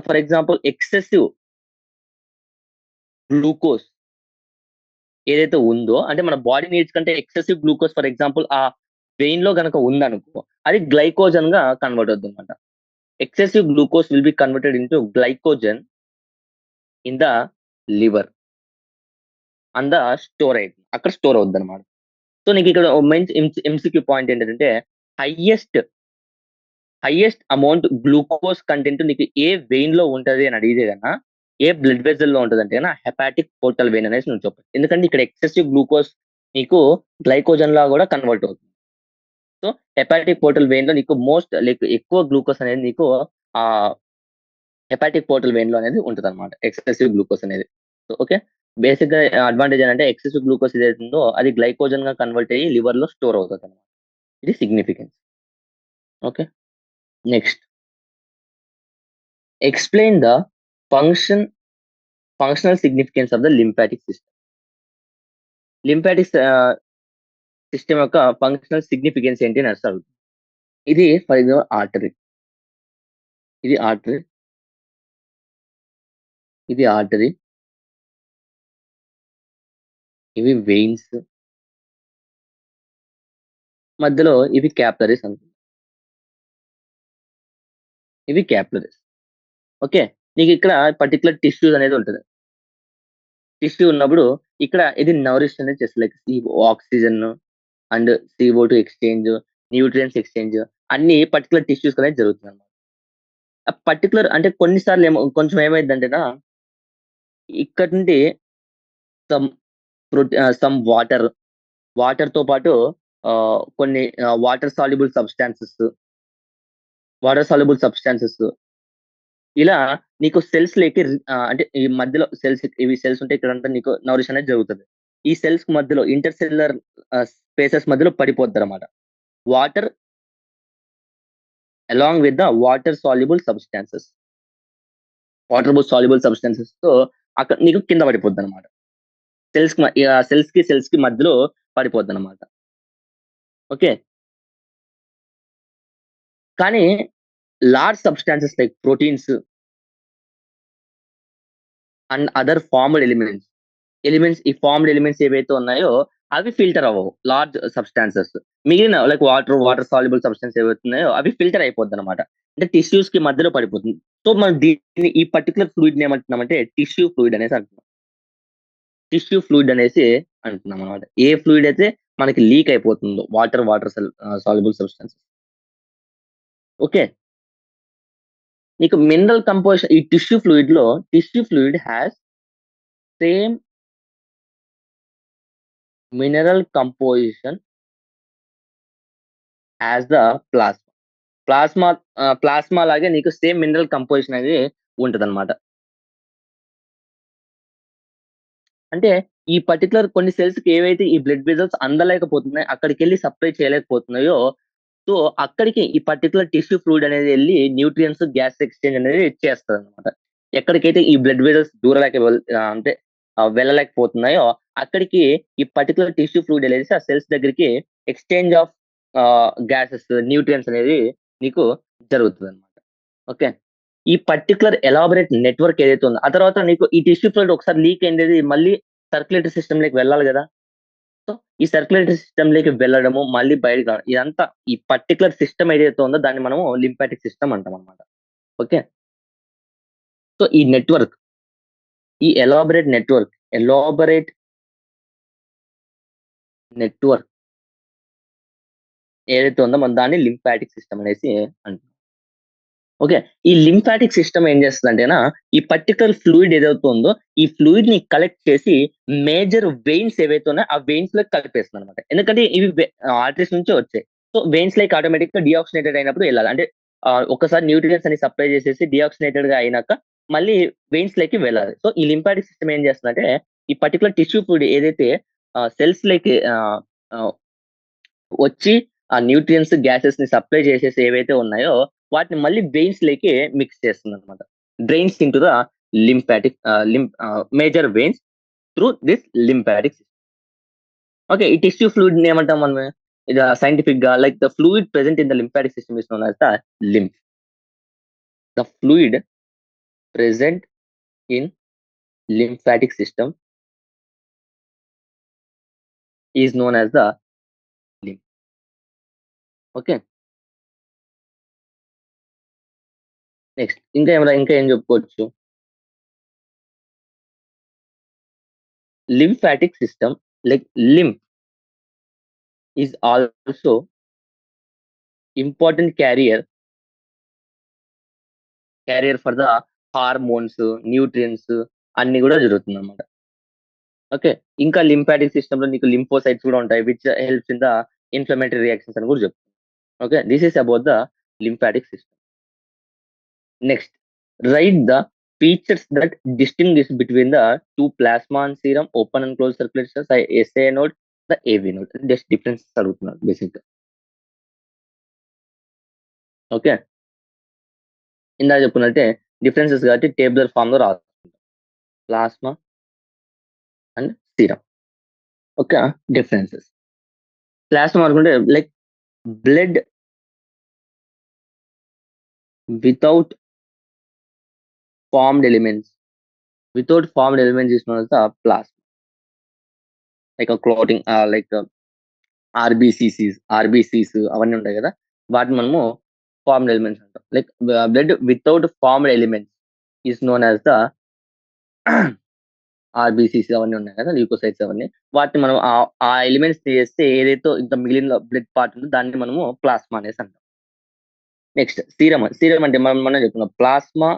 for example excessive glucose ఏదైతే ఉందో అంటే మన body needs కంటే excessive glucose for example ఆ వెయిన్‌లో గనక ఉందనుకో, అది గ్లైకోజన్‌గా కన్వర్ట్ అవుద్దన్నమాట. Excessive glucose will be converted into glycogen in the liver and the అక్కడ స్టోర్ అవుద్దన్నమాట. సో, నీకిక్కడ ఓ మంచి ఎంసీక్యూ పాయింట్ ఏంటంటే highest, highest amount glucose content నీకు ఏ వెయిన్‌లో ఉంటది అని అడిగితే గనక, ఏ బ్లడ్ వెసెల్‌లో ఉంటదంటే గనక హెపాటిక్ పోర్టల్ వెయిన్ అనేసి నువ్వు చెప్పొచ్చు. ఎందుకంటే ఇక్కడ ఎక్సెసివ్ గ్లూకోజ్ నీకు గ్లైకోజన్‌లా గూడా కన్వర్ట్ అవుతుంది. సో, హెపాటిక్ పోర్టల్ వెయిన్‌లో నీకు ఎక్కువ గ్లూకోజ్ అనేది నీకు ఆహ్, హెపాటిక్ పోర్టల్ వెయిన్‌లో అనేది ఉంటదన్నమాట. ఎక్సెసివ్ గ్లూకోజ్ అనేది. So, okay. బేసిక్‌గా అడ్వాంటేజ్ ఏంటంటే ఎక్సెసివ్ గ్లూకోజ్ ఏదైతే ఉందో అది గ్లైకోజన్‌గా కన్వర్ట్ అయ్యి లివర్‌లో స్టోర్ అవుతదన్నమాట. ఇది significance. Okay. Next explain the function functional significance of the lymphatic system. Lymphatic system యొక్క ఫంక్షనల్ సిగ్నిఫికెన్స్ ఏంటి అని అడుగుతాడు. ఇది ఫర్ ఎగ్జాంపుల్ ఆర్టరీ. ఇది ఆర్టరీ. ఇది ఆర్టరీ. ఇవి వెయిన్స్. మధ్యలో ఇవి క్యాపిలరీస్ అనుకుందాం. ఇవి క్యాపిలరీస్. ఓకే. నీకు ఇక్కడ పర్టిక్యులర్ టిష్యూస్ అనేది ఉంటది. టిష్యూ ఉన్నప్పుడు ఇక్కడ ఇది నౌరిష్ అనేది చేస్తది. Like oxygen and CO2 exchange, nutrients exchange అన్నీ పర్టిక్యులర్ టిష్యూస్ అనేది జరుగుతుందన్నమాట. ఆ పర్టిక్యులర్ అంటే కొన్ని సార్లు కొంచెం ఏమైద్దంటేనా ఇక్కడి నుండి సమ్ సమ్ వాటర్‌తో పాటు కొన్ని వాటర్ సాల్యుబుల్ సబ్‌స్టాన్సెస్ ఇలా నీకు సెల్స్‌లోకి అంటే ఈ మధ్యలో సెల్స్ ఉంటాయి. ఇక్కడంతా నీకు నౌరిష్ అనేది జరుగుతది. ఈ సెల్స్ మధ్యలో ఇంటర్ సెల్యులర్ స్పేసెస్ మధ్యలో పడిపోద్దన్నమాట. Water along with the water soluble సబ్‌స్టాన్సెస్‌తో అక్కడ నీకు కింద పడిపోద్దన్నమాట. సెల్స్‌కి మధ్యలో పడిపోద్దన్నమాట. ఓకే. కానీ large substances like proteins and other ఈ ఫార్మ్డ్ ఎలిమెంట్స్ ఏవైతే ఉన్నాయో అవి ఫిల్టర్ అవ్వవు. Large substances. మిగిలిన లైక్ వాటర్ సాల్యుబుల్ సబ్‌స్టాన్స్ ఏవైతే ఉన్నాయో అవి ఫిల్టర్ అయిపోద్దన్నమాట. అంటే టిష్యూస్‌కి మధ్యలో పడిపోతుంది. సో, మనం దీన్ని ఈ పర్టిక్యులర్ ఫ్లూయిడ్‌ని ఏమంటున్నామంటే టిష్యూ ఫ్లూయిడ్ అనేసి అంటున్నాం. టిష్యూ ఫ్లూయిడ్ అనేసి అంటున్నామనమాట. ఏ ఫ్లూయిడ్ అయితే మనకి లీక్ అయిపోతుందో సాల్యుబుల్ సబ్‌స్టాన్స్. ఓకే. నీకు మినరల్ కంపోజిషన్ ఈ tissue fluid has same mineral composition as the plasma. Plasma లాగే నీకు సేమ్ మినరల్ కంపోజిషన్ అనేది ఉంటదన్నమాట. అంటే ఈ పర్టిక్యులర్ కొన్ని సెల్స్‌కి ఏవైతే ఈ బ్లడ్ వెసెల్స్ అందలేకపోతున్నాయో, అక్కడికెళ్ళి సప్లై చేయలేకపోతున్నాయో, సో, అక్కడికి ఈ పర్టిక్యులర్ టిష్యూ ఫ్లూయిడ్ అనేది ఎళ్లి న్యూట్రియంట్స్, గ్యాస్ ఎక్స్‌చేంజ్ అనేది చేస్తదన్నమాట. ఎక్కడికైతే ఈ బ్లడ్ వెసెల్స్ అంటే వెళ్ళలేకపోతున్నాయో, అక్కడికి ఈ పర్టిక్యులర్ టిష్యూ ఫ్లూయిడ్ ఎళ్ళేసి ఆ సెల్స్ దగ్గరికి ఎక్స్‌చేంజ్ ఆఫ్ గ్యాసెస్, న్యూట్రియంట్స్ అనేది నీకు జరుగుతదన్నమాట. ఓకే. ఈ పర్టిక్యులర్ ఎలాబోరేట్ నెట్వర్క్ ఏదైతే ఉందో, ఆ తర్వాత నీకు ఈ టిష్యూ ఫ్లూయిడ్ ఒకసారి లీక్ అయిండేది మళ్ళీ సర్క్యులేటరీ సిస్టమ్‌లోకి వెళ్ళాలి గదా! సో, ఈ సర్క్యులేటరీ సిస్టమ్‌లోకి వెళ్ళడము, మళ్ళీ బయటకి రావడం ఇదంతా ఈ పర్టిక్యులర్ సిస్టమ్ ఏదైతే ఉందో దాన్ని మనము లింఫాటిక్ సిస్టమ్ అంటామనమాట. ఓకే. సో, ఈ ఎలాబోరేట్ నెట్వర్క్ ఏదైతే ఉందో మనం దాన్ని లింఫాటిక్ సిస్టమ్ అనేసి అంటాం. ఓకే. ఈ లింఫాటిక్ సిస్టమ్ ఏం చేస్తదంటేనా, ఈ పర్టిక్యులర్ ఫ్లూయిడ్ ఏదైతే ఉందో, ఈ ఫ్లూయిడ్‌ని కలెక్ట్ చేసి మేజర్ వెయిన్స్ ఏవైతే ఉన్నాయో, ఆ వెయిన్స్‌లోకి కలిపేస్తుందనమాట. ఎందుకంటే ఇవి ఆర్టరీస్ నుంచే వచ్చాయి. సో, వెయిన్స్‌లోకి ఆటోమేటిక్‌గా డీఆక్సినేటెడ్ అయినప్పుడు ఎళ్ళాలి. అంటే ఒక్కసారి న్యూట్రియంట్స్ అన్ని సప్లై చేసేసి డీఆక్సినేటెడ్‌గా అయినాక మళ్ళీ వెయిన్స్‌లోకి వెళ్ళాలి. సో, ఈ లింఫాటిక్ సిస్టమ్ ఏం చేస్తుందంటే, ఈ పర్టిక్యులర్ టిష్యూ ఫ్లూయిడ్ ఏదైతే సెల్స్‌లోకి వచ్చి ఆ న్యూట్రియంట్స్, గ్యాసెస్‌ని సప్లై చేసేసి ఏవైతే ఉన్నాయో, వాటిని మళ్ళీ వెయిన్స్‌లోకి మిక్స్ చేస్తుందన్నమాట. Drains into the major veins through this lymphatic system. Okay. ఈ టిష్యూ ఫ్లూయిడ్‌ని ఏమంటాం మనము? సైంటిఫిక్‌గా like the fluid present in the lymphatic system is known as the lymph. The fluid present in lymphatic system is known as the lymph. Okay. Next ఇంకా ఏం చెప్పుకోవచ్చు? Lymphatic system like lymph is also important carrier for the hormones, nutrients అన్నీ గూడా జరుగుతుందన్నమాట. Okay. ఇంకా lymphatic సిస్టమ్‌లో నీకు lymphocytes గూడా ఉంటాయి. Which helps in the inflammatory reactions అని గూడా చెప్తాం. Okay. This is about the lymphatic system. Next write the features that distinguish between the 2 plasma and serum, open and closed circulations, SA node, the AV node. Just differences అడుగుతున్నాడు బేసిక్‌గా. Okay. ఇందాక చెప్పుకున్నట్టే differences కాబట్టి tabular ఫార్మ్‌లో రాసుకుంటాం. Plasma and serum. Okay. Differences. Plasma అనుకుంటే like blood without formed elements. Without formed elements is known as the plasma. Like a clotting, like RBCs అవన్నీ ఉంటాయి కదా! వాటిని మనము ఫార్మ్డ్ ఎలిమెంట్స్ అంటాం. Like blood without formed elements is known as the RBCs అవన్నీ ఉన్నాయి కదా! ల్యూకోసైట్స్ అవన్నీ. వాటిని మనం ఆ ఎలిమెంట్స్ తీసేస్తే ఏదైతే ఇంకా మిగిలిన బ్లడ్ పార్ట్ ఉందో దాన్ని మనము ప్లాస్మా అనేసి అంటాం. నెక్స్ట్ సీరం అంటే మనం చెప్పుకున్నాం. Plasma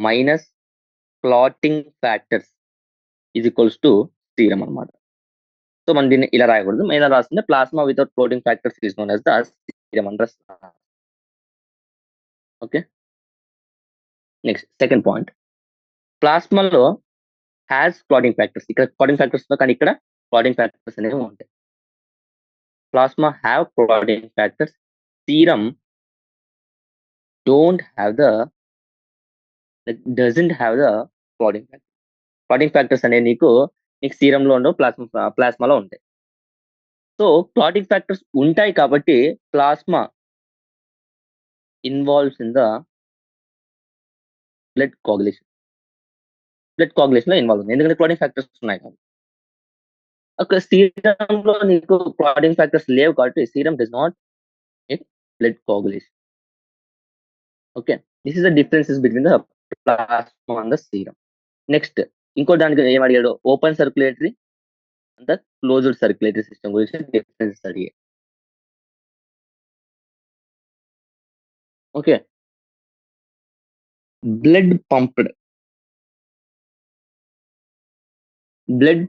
minus clotting factors is equals to serum అన్నమాట. సో మనం దీన్ని ఇలా రాయకూడదు. ఇలా రాస్తుంటే plasma without clotting factors is known as the serum అని రాస్తాం. ఓకే. Next second point. ప్లాస్మాలో హాస్ క్లాటింగ్ ఫ్యాక్టర్స్. ఇక్కడ క్లాటింగ్ ఫ్యాక్టర్స్ కానీ ఇక్కడ క్లాటింగ్ ఫ్యాక్టర్స్ అనేవి ఉంటాయి. Plasma have clotting factors. Serum don't have the doesn't have the clotting factors. Clotting factors అనేవి నీకు సీరంలో ఉండవు, ప్లాస్మాలో ఉంటాయి. సో క్లాటింగ్ ఫ్యాక్టర్స్ ఉంటాయి కాబట్టి plasma involves in the blood coagulation. Blood coagulation లో ఇన్వాల్వ్ ఉంది. ఎందుకంటే క్లాటింగ్ ఫ్యాక్టర్స్ ఉన్నాయి కాబట్టి. అక్కడ సీరంలో నీకు క్లాటింగ్ ఫ్యాక్టర్స్ లేవు కాబట్టి serum does not make blood coagulation. Okay. This is the differences between the plasma and the serum. Next ఇంకో దానికి ఏం అడిగాడు? Open circulatory and the closed circulatory system గురించి డిఫరెన్సెస్ అడిగాడు. Okay. Blood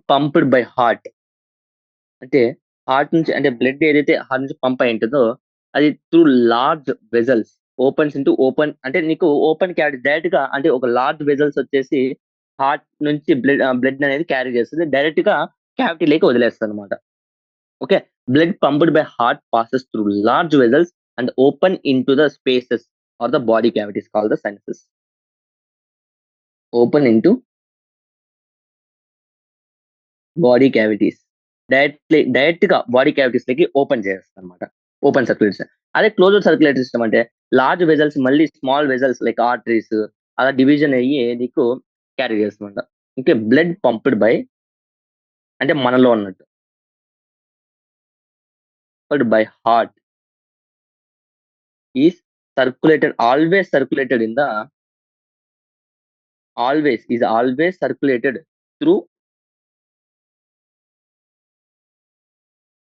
pumped by heart. అంటే blood ఏదైతే heart నుంచి pump అయి ఉంటుందో అది త్రూ లార్జ్ వెజల్స్ ఓపెన్ అంటే నీకు ఓపెన్ క్యావిటీ డైరెక్ట్ గా అంటే ఒక లార్జ్ వెజల్స్ వచ్చేసి హార్ట్ నుంచి బ్లడ్ అనేది క్యారీ చేస్తుంది. డైరెక్ట్ గా క్యావిటీ లేక వదిలేస్తుంది అనమాట. Okay. Blood pumped by heart passes through large vessels and open into the spaces or the body cavities called the sinuses. Open into body cavities. Direct గా body cavities లకి open చేస్తుంది అనమాట. Open circulation. అదే closed circulatory system అంటే large vessels మళ్ళీ small vessels like arteries అలా division అయ్యి నీకు క్యారీ చేస్తుందంట. ఓకే. బ్లడ్ పంప్డ్ బై అంటే మనలో ఉన్నట్టు by heart is circulated in the always circulated through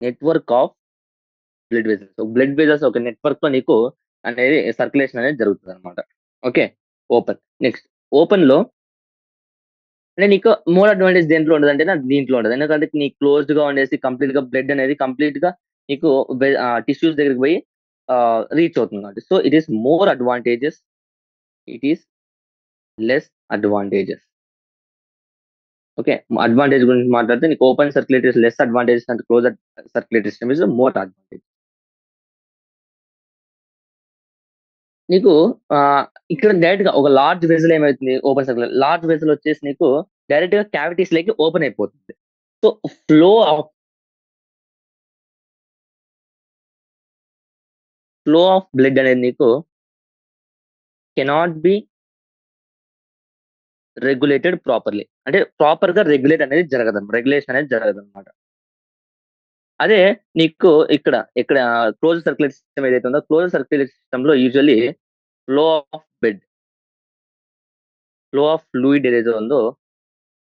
network of blood vessels. Blood vessels ఒక నెట్వర్క్ లో నీకు అనేది సర్క్యులేషన్ అనేది జరుగుతుంది అనమాట. ఓకే. ఓపెన్. నెక్స్ట్ ఓపెన్ లో అంటే నీకు మోర్ అడ్వాంటేజ్ దేంట్లో ఉండదు అంటే నాకు దీంట్లో ఉండదు. ఎందుకంటే నీకు క్లోజ్డ్ గా ఉండేసి కంప్లీట్ గా బ్లడ్ అనేది కంప్లీట్ గా నీకు టిష్యూస్ దగ్గరికి పోయి రీచ్ అవుతుంది కాబట్టి. So it is more advantages. It is less advantages. Okay. Advantage గురించి మాట్లాడితే నీకు open circulatory less advantages and close circulatory system is more advantage. నీకు ఇక్కడ డైరెక్ట్ గా ఒక లార్జ్ వెజల్ ఏమైతుంది ఓపెన్ సర్క్యులర్ లార్జ్ వెజల్ వచ్చేసి నీకు డైరెక్ట్ గా క్యావిటీస్ లకి ఓపెన్ అయిపోతుంది. సో ఫ్లో ఆఫ్ బ్లడ్ అనేది నీకు కెనాట్ బి రెగ్యులేటెడ్ ప్రాపర్లీ. అంటే ప్రాపర్ గా రెగ్యులేషన్ అనేది జరగదన్నమాట. అదే నీకు ఇక్కడ క్లోజ్ సర్క్యులేటరీ సిస్టమ్ ఏదైతే ఉందో క్లోజ్ సర్క్యులేటరీ సిస్టమ్ లో usually flow of bed flow of fluid ఏదైతే ఉందో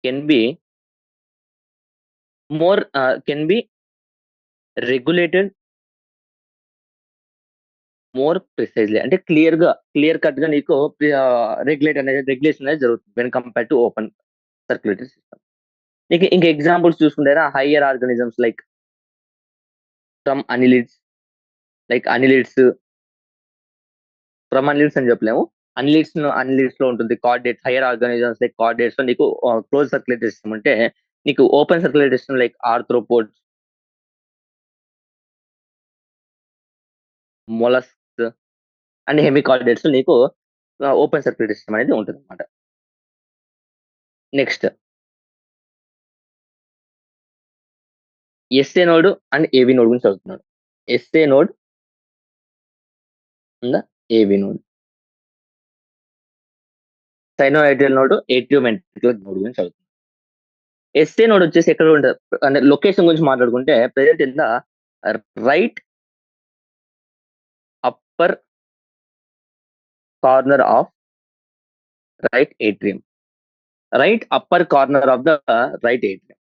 can be can be regulated more precisely. అంటే క్లియర్ కట్ గా నీకు రెగ్యులేషన్ అనేది జరుగుతుంది when compare to open circulatory system. నీకు ఇంకా ఎగ్జాంపుల్స్ చూసుకుంటే higher organisms like from annelids annelids from annelids అని చెప్పలేము. అనిలిడ్స్ లో ఉంటుంది chordates. Higher organisms like chordates లో నీకు క్లోజ్ సర్క్యులేటరీ సిస్టమ్ ఉంటే నీకు open circulatory system like arthropods, molluscs and హెమికార్డేట్స్ లో నీకు ఓపెన్ సర్క్యులేటరీ సిస్టమ్ అనేది ఉంటుంది అనమాట. నెక్స్ట్ ఎస్ఏ నోడ్ అండ్ ఏవి నోడ్ గురించి చదువుతున్నాడు. ఎస్ఏ నోడ్ అండ్ ఏవి నోడ్. సైనోఐడియల్ నోడ్, ఏట్రియోవెంట్రికులర్ నోడ్ గురించి చదువుతున్నాడు. ఎస్ఏ నోడ్ వచ్చేసి ఎక్కడ ఉంటుంది అంటే లొకేషన్ గురించి మాట్లాడుకుంటే present in the right upper corner of right atrium. Right upper corner of the right atrium.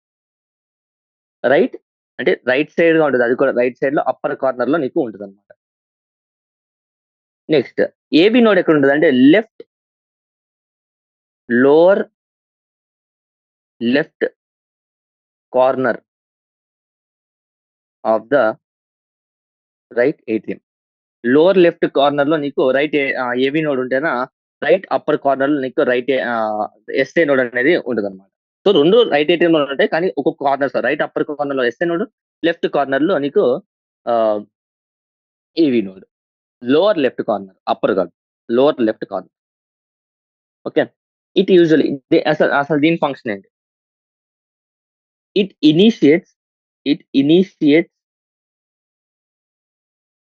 Right అంటే రైట్ సైడ్ గా ఉంటుంది, అది కూడా రైట్ సైడ్ లో అప్పర్ కార్నర్ లో నీకు ఉంటుంది అనమాట. నెక్స్ట్ ఏబి నోడ్ ఎక్కడ ఉంటుంది అంటే left lower left corner of the right atrium. Lower left corner లో నీకు రైట్ ఏవి నోడ్ ఉంటేనా రైట్ అప్పర్ కార్నర్ లో నీకు రైట్ ఎస్ఏ నోడ్ అనేది ఉంటుంది అనమాట. సో రెండు రైట్ ఏటీఎం నోడ్ ఉంటాయి, కానీ ఒక్కొక్క కార్నర్ రైట్ అప్పర్ కార్నర్ లో ఎస్ఏ నోడ్, లెఫ్ట్ కార్నర్ లో నీకు ఏవి node. Lower left corner, upper corner, lower left corner. Okay, it usually అసలు దీని ఫంక్షన్ ఏంటి? It initiates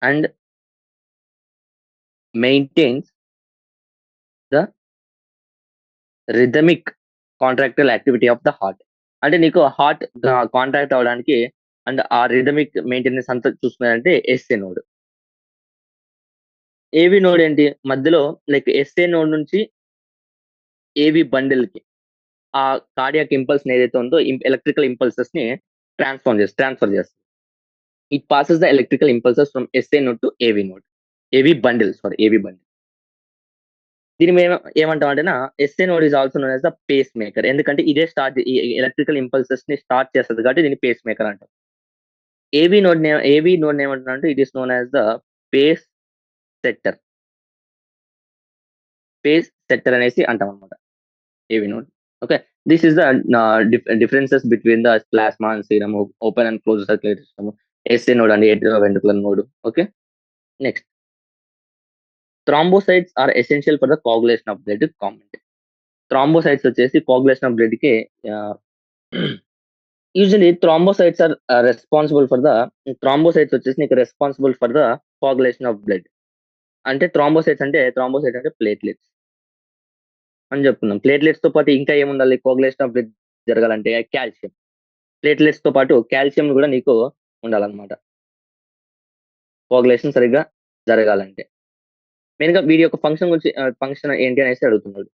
and maintains the rhythmic contractile activity of the heart. అంటే నీకు heart contract అవడానికి అండ్ ఆ రిథమిక్ మెయింటెనెన్స్ అంతా చూసుకున్నారంటే ఎస్ఏ నోడ్. ఏవి node ఏంటి మధ్యలో లైక్ ఎస్ఏ నోడ్ నుంచి ఏవి బండిల్ కి ఆ కార్డియాక్ ఇంపల్స్ ఏదైతే ఉందో ఎలక్ట్రికల్ ఇంపల్సెస్ ని ట్రాన్స్ఫర్ చేస్తుంది. It passes the electrical impulses from SA node to AV node. AV bundle. దీన్ని మేము ఏమంటాం అంటే SA node is also known as the pacemaker. ఎందుకంటే ఇదే స్టార్ట్ ఎలక్ట్రికల్ ఇంపల్సెస్ ని స్టార్ట్ చేస్తుంది కాబట్టి దీన్ని పేస్ మేకర్ అంటాం. ఏవి నోడ్ ఏమంటున్నా అంటే it is known as the pacesetter. Pacesetter అనేసి అంటాం అనమాట AV node. Okay, this is the differences between the plasma and serum, open and close circulatory system, SA node and ventricular node. Okay, next thrombocytes are essential for the coagulation of blood. Comment. Thrombocytes వచ్చేసి coagulation of blood కి usually thrombocytes are responsible for the thrombocytes వచ్చేసి నీకు responsible for the coagulation of blood. అంటే థ్రాంబోసైట్ అంటే platelets అని చెప్తున్నాం. Platelets తో పాటు ఇంకా ఏముండాలి కోగులేషన్ ఆఫ్ బ్లడ్ జరగాలంటే? కాల్షియం. ప్లేట్లెట్స్ తో పాటు కాల్షియం కూడా నీకు ఉండాలన్నమాట కోగులేషన్ సరిగ్గా జరగాలంటే. మెయిన్ గా వీడి యొక్క ఫంక్షన్ ఏంటి అనేసి అడుగుతున్నాడు.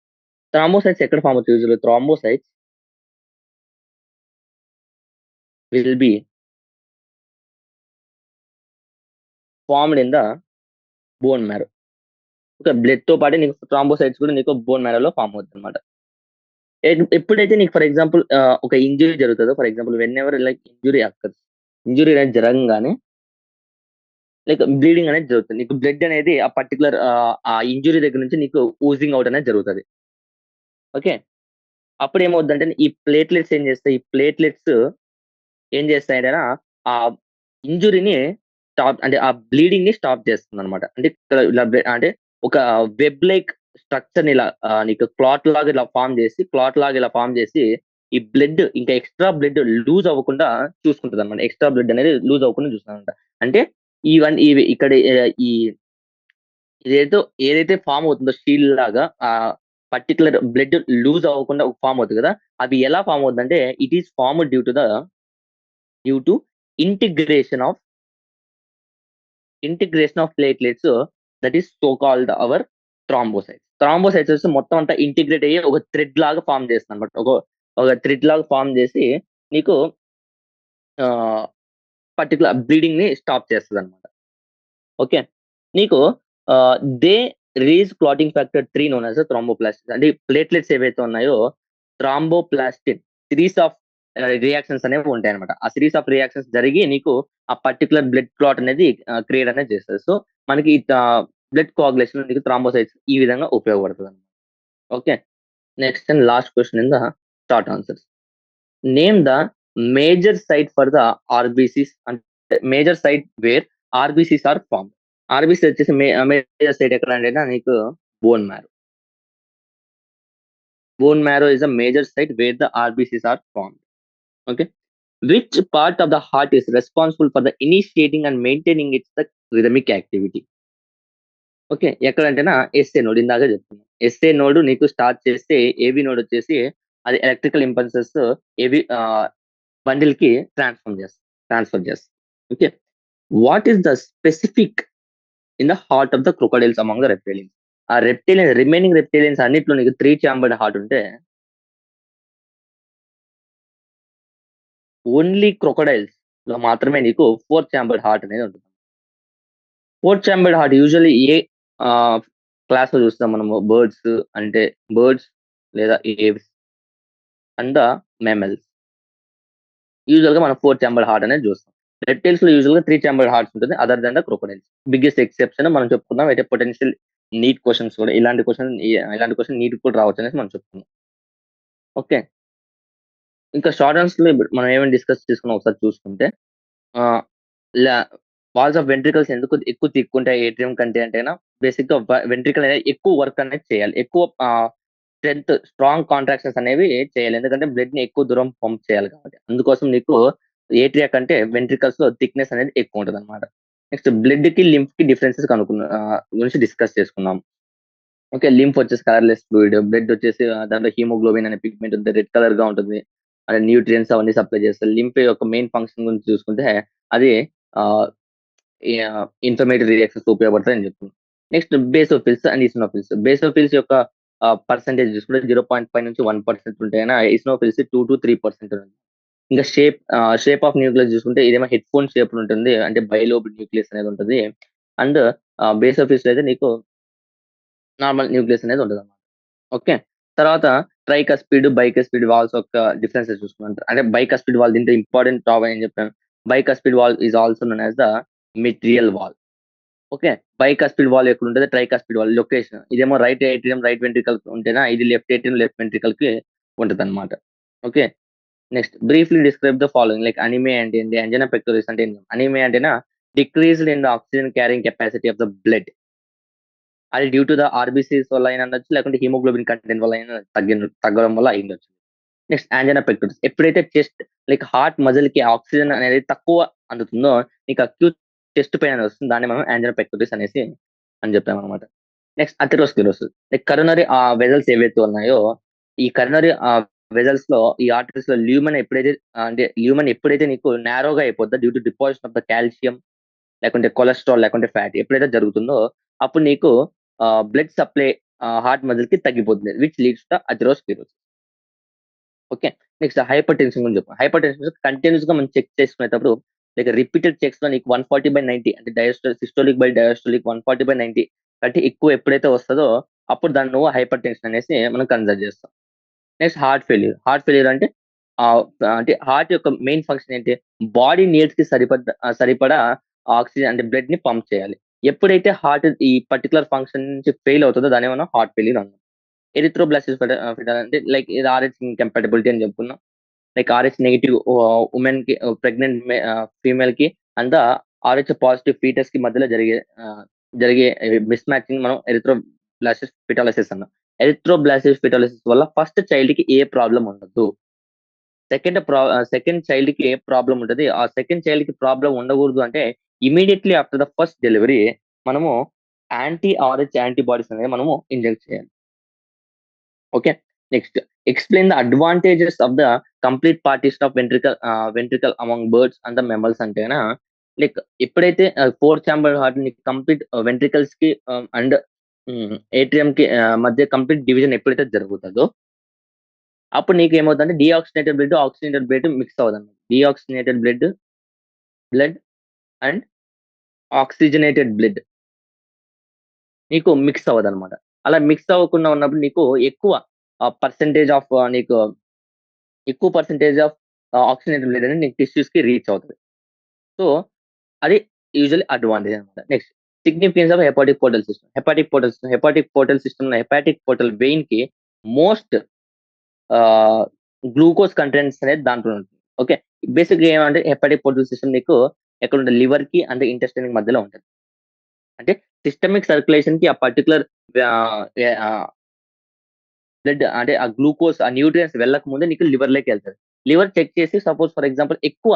థ్రాంబోసైట్స్ ఎక్కడ ఫామ్ అవుతాయి? Usually thrombocytes will be formed in the bone marrow. Okay, blood తో పాటు నీకు థ్రాంబోసైట్స్ కూడా నీకు బోన్ మ్యారోలో ఫామ్ అవుతుంది అనమాట. ఎప్పుడైతే నీకు ఫర్ ఎగ్జాంపుల్ ఒక ఇంజురీ జరుగుతుందో, for example when ever like injury అనేది జరగగానే లైక్ బ్లీడింగ్ అనేది జరుగుతుంది. నీకు బ్లడ్ అనేది ఆ పర్టికులర్ ఆ ఇంజురీ దగ్గర నుంచి నీకు ఊజింగ్ అవుట్ అనేది జరుగుతుంది. ఓకే, అప్పుడు ఏమవుతుందంటే ఈ ప్లేట్లెట్స్ ఏం చేస్తాయంటే ఆ ఇంజురీని స్టాప్ అంటే ఆ బ్లీడింగ్ ని స్టాప్ చేస్తుంది అనమాట. అంటే అంటే ఒక వెబ్ లైక్ స్ట్రక్చర్ ని ఇలా నీకు క్లాట్ లాగా ఇలా ఫామ్ చేసి ఈ బ్లడ్ ఇంకా ఎక్స్ట్రా బ్లడ్ లూజ్ అవ్వకుండా చూసుకుంటుంది అనమాట. ఎక్స్ట్రా బ్లడ్ అనేది లూజ్ అవ్వకుండా చూస్తుంది. అంటే ఇవి ఇక్కడ ఈ ఏదైతే ఫామ్ అవుతుందో షీల్డ్ లాగా ఆ పర్టికులర్ బ్లడ్ లూజ్ అవ్వకుండా ఫామ్ అవుతుంది కదా, అవి ఎలా ఫామ్ అవుతుందంటే it is form due to integration of platelets, that is so called our thrombocytes. Thrombocytes మొత్తం అంతా ఇంటిగ్రేట్ అయ్యి ఒక థ్రెడ్ లాగా ఫామ్ చేస్తుంది అనమాట. ఒక థ్రెడ్ లాగా ఫామ్ చేసి నీకు పర్టికులర్ బ్లీడింగ్ ని స్టాప్ చేస్తుంది అనమాట. ఓకే, నీకు they release clotting factor 3 known as thromboplastin. అంటే ప్లేట్లెట్స్ ఏవైతే ఉన్నాయో థ్రాంబోప్లాస్టిన్ సిరీస్ ఆఫ్ రియాక్షన్స్ అనేవి ఉంటాయి అనమాట. ఆ సిరీస్ ఆఫ్ రియాక్షన్స్ జరిగి నీకు ఆ పర్టికులర్ బ్లడ్ క్లాట్ అనేది క్రియేట్ అనేది చేస్తుంది. సో మనకి బ్లడ్ కోఆగులేషన్ నీకు థ్రాంబోసైట్స్ ఈ విధంగా ఉపయోగపడుతుంది అనమాట. Okay, next and last question in the short answers. Name the major site for the RBCs, అంటే major site where RBCs are form. RBC వచ్చేసి మేజర్ సైట్ ఎక్కడ అంటే నీకు bone marrow. Bone marrow is a major site where the RBCs are formed. Okay. Which part of the heart is responsible for the initiating and maintaining its the rhythmic activity? Okay, ఎక్కడంటేనా SA node. ఇందాక చెప్తున్నాను SA node నీకు start చేస్తే ఏవి node వచ్చేసి అది electrical impulses AV bundle కి transfer చేస్తుంది. Okay. What is the specific in the heart of the crocodiles among the reptilians? ఆ రిమైనింగ్ రెప్టైలియన్స్ అన్నిట్లో నీకు 3 చాంబర్డ్ హార్ట్ ఉంటే ఓన్లీ క్రొకోడైల్స్ లో మాత్రమే నీకు 4 చాంబర్డ్ హార్ట్ అనేది ఉంటుంది. 4 చాంబర్డ్ హార్ట్ యూజువల్లీ ఏ క్లాస్ లో చూస్తాం మనము? బర్డ్స్ లేదా aves and the mammals. Usual గా మనం 4 చాంబర్డ్ హార్ట్ అనేది చూస్తాం. రెప్టైల్స్ లో యూజువల్ గా 3 చాంబర్డ్ హార్ట్స్ ఉంటుంది, other than the crocodiles. Biggest exception మనం చెప్పుకుందాం. అయితే పొటెన్షియల్ నీట్ క్వశ్చన్స్ కూడా ఇలాంటి క్వశ్చన్ నీట్ కూడా రావచ్చు అనేసి మనం చెప్పుకుందాం. ఓకే. ఇంకా షార్ట్ ఆన్సర్స్ లో ఇప్పుడు మనం ఏమైనా డిస్కస్ చేసుకున్నాం ఒకసారి చూసుకుంటే, ఆహ్, లా వాల్స్ ఆఫ్ వెంట్రికల్స్ ఎందుకు ఎక్కువ తిక్కుంటాయి ఏట్రియం కంటే అంటేనా, బేసిక్‌గా వెంట్రికల్ అనేది ఎక్కువ వర్క్ అనేది చేయాలి. ఎక్కువ స్ట్రాంగ్ కాంట్రాక్షన్స్ అనేవి చేయాలి. ఎందుకంటే బ్లడ్‌ని ఎక్కువ దూరం పంప్ చేయాలి కాబట్టి. అందుకోసం నీకు ఏట్రియా కంటే వెంట్రికల్స్‌లో థిక్‌నెస్ అనేది ఎక్కువ ఉంటదన్నమాట. నెక్స్ట్ బ్లడ్‌కి, లింఫ్‌కి డిఫరెన్సెస్ గురించి డిస్కస్ చేసుకుందాం. ఓకే. లింఫ్ వచ్చేసి కలర్‌లెస్ ఫ్లూయిడ్. బ్లడ్ వచ్చేసి దాంట్లో హిమోగ్లోబిన్ అనే పిగ్మెంట్ ఉంటుంది. రెడ్ కలర్‌గా ఉంటుంది. అండ్ న్యూట్రియంట్స్ అవన్నీ సప్లై చేస్తది. లింఫ్ యొక్క మెయిన్ ఫంక్షన్ గురించి చూసుకుంటే అది ఆహ్, ఇన్‌ఫ్లమేటరీ రియాక్షన్స్‌కి ఉపయోగపడతాయని చెప్తున్నాం. Next basophils and eosinophils. Basophils యొక్క పర్సెంటేజ్ చూసుకుంటే 0.5 నుంచి 1% ఉంటాయన ఈసినోఫిల్స్ 2-3% ఉంటుంది. ఇంకా షేప్ ఆఫ్ న్యూక్లియస్ చూసుకుంటే ఇదేమో హెడ్ షేప్‌లో ఉంటుంది. అంటే బైలోబ్ న్యూక్లియస్ అనేది ఉంటది. అండ్ బేసోఫిల్స్‌లో అయితే నీకు నార్మల్ న్యూక్లియస్ అనేది ఉంటదన్నమాట. ఓకే. తర్వాత ట్రైకస్పిడ్, బైకస్పిడ్ వాల్స్ యొక్క డిఫరెన్సెస్ చూసుకున్నాం. అంటే బైకస్పిడ్ వాల్ దీంట్లో ఇంపార్టెంట్ టాపిక్ అని చెప్పాను. Bicuspid valve is also known as the mitral valve. Okay. Bicuspid valve ఎక్కడుంటది? Tricuspid valve location. ఇదేమో రైట్ ఏట్రియం, రైట్ వెంట్రికల్ ఉంటేనా, ఇది లెఫ్ట్ ఏట్రియం, లెఫ్ట్ వెంట్రికల్‌కి ఉంటదన్నమాట. Okay. Next briefly describe the following. Like anaemia అంటే ఏంటి? angina pectoris అంటే ఏంటి? అనీమియా అంటేనా decreased in the oxygen carrying capacity of the blood. అది డ్యూ టు ద ఆర్‌బీసీస్ వల్ల అయినా అనొచ్చు. లేకుంటే హిమోగ్లోబిన్ కంటెంట్ వల్ల అయినా తగ్గడం వల్ల అయ్యుండొచ్చు. Next angina pectoris. ఎప్పుడైతే చెస్ట్ లైక్ హార్ట్ మజిల్‌కి ఆక్సిజన్ అనేది తక్కువ అందుతుందో, నీకు అక్యూట్ చెస్ట్ పెయిన్ అనేది వస్తుంది. దాన్ని మనం యాంజినా పెక్టోరిస్ అనేసి చెప్పామన్నమాట. Next atherosclerosis. Like coronary vessels ఏవైతే ఉన్నాయో, ఈ కరోనరీ వెసల్స్‌లో ఈ ఆర్టరీస్‌లో ల్యూమన్ ఎప్పుడైతే నీకు నారోగా అయిపోద్దో due to deposition of the calcium లేకుంటే కొలెస్ట్రాల్ లేకుంటే ఫ్యాట్ ఎప్పుడైతే జరుగుతుందో, అప్పుడు నీకు బ్లడ్ సప్లై హార్ట్ మజిల్‌కి తగ్గిపోతుంది. Which leads to atherosclerosis. Okay. Next hypertension గురించి చెప్పు. హైపర్ టెన్షన్ కంటిన్యూస్‌గా మనం చెక్ చేసుకునేటప్పుడు లైక్ రిపీటెడ్ చెక్స్‌లో నీకు 140/90 అంటే సిస్టోలిక్ బై డయాస్టోలిక్ 140/90 కంటే ఎక్కువ ఎప్పుడైతే వస్తదో, అప్పుడు దాన్ని నువ్వు హైపర్ టెన్షన్ అనేసి మనం కన్సిడర్ చేస్తాం. Next heart failure. Heart failure అంటే ఆహ్, అంటే హార్ట్ యొక్క మెయిన్ ఫంక్షన్ ఏంటి? బాడీ నీడ్స్‌కి సరిపడా ఆక్సిజన్ అంటే బ్లడ్‌ని పంప్ చేయాలి. ఎప్పుడైతే హార్ట్ ఈ పర్టిక్యులర్ ఫంక్షన్ నుంచి ఫెయిల్ అవుతదో దాన్నేమన్నా హార్ట్ ఫెయిల్యూర్ అంటాం. ఎరిథ్రోబ్లాస్టిస్ అంటే లైక్ ఇది ఆర్‌హెచ్ ఇన్‌కంపాటిబిలిటీ అని చెప్పుకున్నాం. లైక్ ఆర్‌హెచ్ నెగెటివ్ వుమెన్‌కి ప్రెగ్నెంట్ ఫీమేల్‌కి అండ్ ఆర్‌హెచ్ పాజిటివ్ ఫీటస్‌కి మధ్యలో జరిగే మిస్ మ్యాచింగ్ మనం ఎరిథ్రోబ్లాస్టిస్ ఫెటాలిసిస్ అన్నాం. ఎరిథ్రోబ్లాస్టిస్ ఫెటాలిసిస్ వల్ల ఫస్ట్ చైల్డ్‌కి ఏ ప్రాబ్లమ్ ఉండదు. సెకండ్ చైల్డ్‌కి ఏ ప్రాబ్లమ్ ఉంటది. ఆ సెకండ్ చైల్డ్‌కి ప్రాబ్లమ్ ఉండకూడదు అంటే immediately after the first delivery మనము ఆర్‌హెచ్ యాంటీబాడీస్ అనేవి మనము ఇంజెక్ట్ చేయాలి. Okay. Next explain the advantages of the complete partition of ventricle among birds and the mammals అంటేనా, లైక్ ఎప్పుడైతే 4 చాంబర్ హార్ట్ నీకు కంప్లీట్ వెంట్రికల్స్‌కి అండ్ ఏట్రియంకి మధ్య కంప్లీట్ డివిజన్ ఎప్పుడైతే జరుగుతదో, అప్పుడు నీకేమవుతుందంటే deoxygenated blood, oxygenated blood mix అవ్వదన్నమాట. Deoxygenated blood and oxygenated blood నీకు మిక్స్ అవ్వదన్నమాట. అలా మిక్స్ అవ్వకుండా ఉన్నప్పుడు నీకు ఎక్కువ పర్సెంటేజ్ ఆఫ్ నీకు ఎక్కువ పర్సెంటేజ్ ఆఫ్ ఆక్సిజనేటెడ్ బ్లడ్ అనేది నీకు టిష్యూస్‌కి రీచ్ అవుతది. సో, అది యూజువల్లీ అడ్వాంటేజ్ అన్నమాట. Next significance of hepatic portal వెయిన్‌కి మోస్ట్ ఆహ్, గ్లూకోజ్ కంటెంట్స్ అనేది దాంట్లో ఉంటుంది. ఓకే. బేసిక్‌గా ఏమంటే హెపాటిక్ పోర్టల్ సిస్టమ్ నీకు ఎక్కడుంటది? లివర్‌కి అండ్ ఇంటెస్టైన్‌కి మధ్యలో ఉంటది. అంటే సిస్టమిక్ సర్క్యులేషన్‌కి ఆ పర్టిక్యులర్ ఆహ్, ఎ ఆహ్, బ్లడ్ అంటే ఆ గ్లూకోజ్, ఆ న్యూట్రియంట్స్ వెళ్ళక ముందే నీకు లివర్‌లోకెళ్తది. లివర్ చెక్ చేసి సపోజ్ ఫర్ ఎగ్జాంపుల్ ఎక్కువ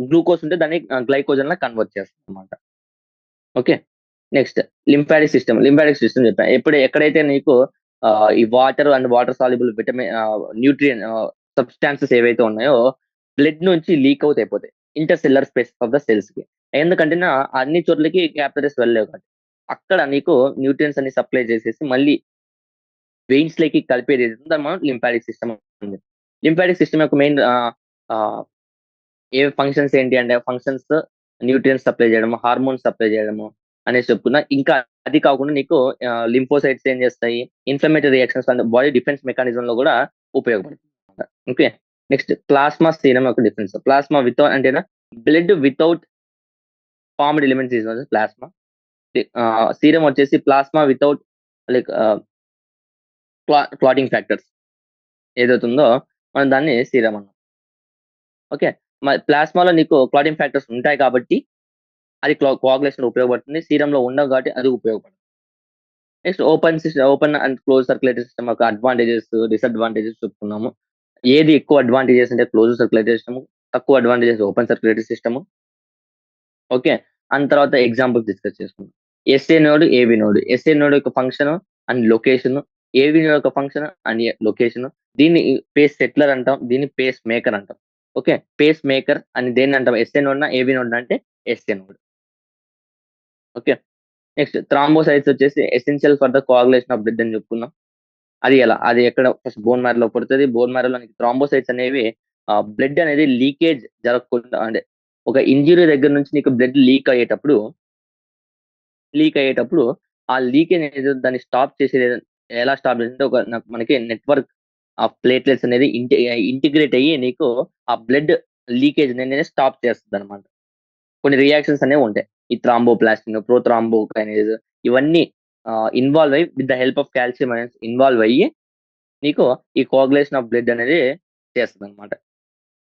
గ్లూకోజ్ ఉంటే దాన్ని గ్లైకోజన్‌లా కన్వర్ట్ చేస్తదన్నమాట. ఓకే. నెక్స్ట్ లింఫాటిక్ సిస్టమ్ చెప్పా. ఎక్కడైతే నీకు ఈ water and water soluble vitamin nutrient substances ఏవైతే ఉన్నాయో బ్లడ్ నుంచి లీక్ అవుట్ అయిపోతాయి intercellular space of the cells కి. ఎందుకంటే అన్ని చోట్లకి క్యాపిలరీస్ వెళ్ళలేవు కాబట్టి అక్కడ నీకు న్యూట్రియన్స్ అన్ని సప్లై చేసేసి మళ్ళీ వెయిన్స్ లకి కలిపేది ఏదైతే ఉందో దాన్ని మనం లింఫాటిక్ సిస్టమ్ ఉంది. లింఫాటిక్ సిస్టమ్ యొక్క మెయిన్ ఏ ఫంక్షన్స్ ఏంటి అంటే ఫంక్షన్స్ న్యూట్రియన్స్ సప్లై చేయడము, హార్మోన్స్ సప్లై చేయడము అనేసి చెప్పుకున్నా. ఇంకా అది కాకుండా నీకు లింఫోసైట్స్ ఏం చేస్తాయి, inflammatory reactions and body defence mechanism లో కూడా ఉపయోగపడుతుంది. ఓకే, నెక్స్ట్ ప్లాస్మా సీరం యొక్క డిఫరెన్స్. ప్లాస్మా వితౌట్ అంటే blood without formed elements is plasma. Serum వచ్చేసి plasma without like clotting factors ఏదైతుందో మనం దాన్ని సీరం అన్నాం. ఓకే, ప్లాస్మాలో నీకు క్లాటింగ్ ఫ్యాక్టర్స్ ఉంటాయి కాబట్టి అది కోఆగులేషన్ ఉపయోగపడుతుంది. సీరంలో ఉండవు కాబట్టి అది ఉపయోగపడుతుంది. Next open and close circulatory system యొక్క అడ్వాంటేజెస్, డిసడ్వాంటేజెస్ చెప్పుకున్నాము. ఏది ఎక్కువ అడ్వాంటేజెస్ అంటే క్లోజ్ సర్క్యులేటరీ సిస్టమ్, తక్కువ advantages open circulatory system. Okay, and తర్వాత ఎగ్జాంపుల్స్ డిస్కస్ చేసుకుందాం. ఎస్ఏ నోడ్, ఏవి నోడ్. ఎస్ఏ నోడ్ యొక్క ఫంక్షన్ అండ్ లొకేషన్, ఏవి నోడ్ యొక్క ఫంక్షన్ అండ్ లొకేషన్. దీన్ని పేస్ సెట్లర్ అంటాం, దీన్ని పేస్ మేకర్ అంటాం. ఓకే, పేస్ మేకర్ అని దేన్ని అంటాం, ఎస్ఏ నోడ్ ఏవి నోడ్ అంటే SA node. Okay, next thrombocytes వచ్చేసి essential for the coagulation of blood అని చెప్పుకున్నాం. అది ఎలా, అది ఎక్కడ ఫస్ట్ బోన్ మ్యారోలో పడుతుంది. బోన్ మ్యారోలో థ్రాంబోసైట్స్ అనేవి బ్లడ్ అనేది లీకేజ్ జరగకుండా అంటే ఒక ఇంజురీ దగ్గర నుంచి నీకు బ్లడ్ లీక్ అయ్యేటప్పుడు ఆ లీకేజ్ అనేది దాన్ని స్టాప్ చేసేది ఎలా స్టాప్ చేసింటే మనకి నెట్వర్క్ ఆఫ్ ప్లేట్లెట్స్ అనేది ఇంటిగ్రేట్ అయ్యి నీకు ఆ బ్లడ్ లీకేజ్ అనేది స్టాప్ చేస్తుంది అనమాట. కొన్ని రియాక్షన్స్ అనేవి ఉంటాయి. ఈ థ్రాంబోప్లాస్టిన్, ప్రోథ్రాంబోకైనేజ్ ఇవన్నీ ఇన్వాల్వ్ అయ్యి with the help of calcium involve అయ్యి నీకు ఈ కోఆగులేషన్ ఆఫ్ బ్లడ్ అనేది చేస్తుంది అనమాట.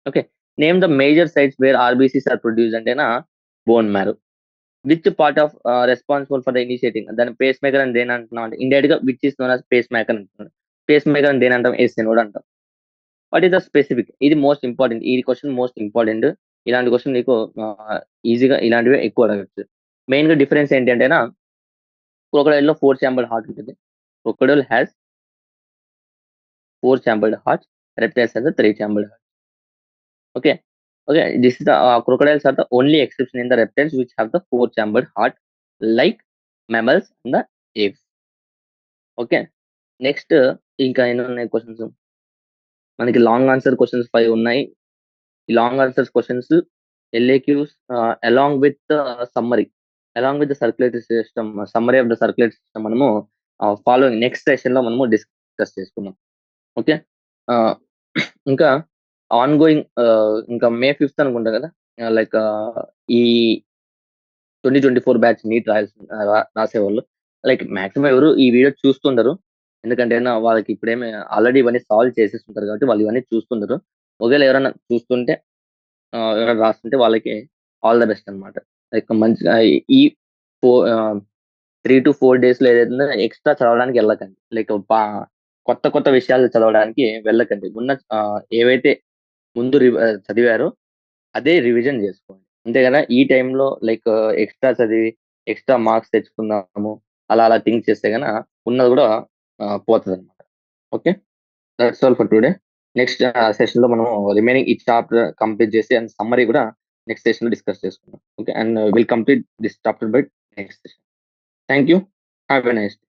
Okay, name the major sites where RBCs are produce అంటేనా bone marrow. Which part of responsible for the initiating దాని పేస్ మేకర్ అని దేని అంటున్నాం అంటే ఇండైరెక్ట్ గా which is known as pacemaker అంటున్నాడు. పేస్ మేకర్ అని దేని అంటాం, ఎస్ఎన్ కూడా అంటాం. వాట్ ఈస్ ద స్పెసిఫిక్, ఇది మోస్ట్ ఇంపార్టెంట్, ఈ క్వశ్చన్ మోస్ట్ ఇంపార్టెంట్. ఇలాంటి క్వశ్చన్ నీకు ఈజీగా ఇలాంటివి ఎక్కువ అడగచ్చు. మెయిన్ గా డిఫరెన్స్ ఏంటి అంటేనా క్రోకడైల్ లో 4 chambered హార్ట్ ఉంటుంది. Crocodile has 4 chambered heart, reptiles has a 3 chambered heart. Okay, okay, this is the crocodiles are the only exception in the reptiles which have the 4 chambered heart like mammals and the apes. Okay, next ఇంకా ఎన్ని ఉన్నాయి questions మనకి, long answer questions 5 ఉన్నాయి. ఈ long answers questions LAQs along with summary, along with the circulatory system, summary of the circulatory system మనము following next session లో మనము discuss చేసుకున్నాం. ఓకే, ఇంకా ఆన్ గోయింగ్ ఇంకా మే 5th అనుకుంటా కదా, లైక్ ఈ 2024 బ్యాచ్ నీట్ రాసేవాళ్ళు లైక్ మాక్సిమం ఎవరు ఈ వీడియో చూస్తుండరు. ఎందుకంటే వాళ్ళకి ఇప్పుడేమి ఆల్రెడీ ఇవన్నీ సాల్వ్ చేసేస్తుంటారు కాబట్టి వాళ్ళు ఇవన్నీ చూస్తుండరు. ఒకవేళ ఎవరైనా చూస్తుంటే ఎవరైనా రాస్తుంటే వాళ్ళకి ఆల్ ద బెస్ట్ అనమాట. లైక్ మంచిగా ఈ 3 to 4 days లో ఏదైతుందో ఎక్స్ట్రా చదవడానికి వెళ్ళకండి. లైక్ కొత్త కొత్త విషయాలు చదవడానికి వెళ్ళకండి. ఉన్న ఏవైతే ముందు చదివారో అదే రివిజన్ చేసుకోండి. అంతే కదా, ఈ టైంలో లైక్ ఎక్స్ట్రా చదివి ఎక్స్ట్రా మార్క్స్ తెచ్చుకుందాము అలా అలా థింక్ చేస్తే గన ఉన్నది కూడా పోతుంది అనమాట. Okay, that's all for today. Next session లో మనం రిమైనింగ్ ఈ చాప్టర్ కంప్లీట్ చేసి అండ్ సమ్మరీ కూడా నెక్స్ట్ సెషన్ లో డిస్కస్ చేసుకుందాం. Okay, and will complete this chapter by next session. Thank you, have a nice day.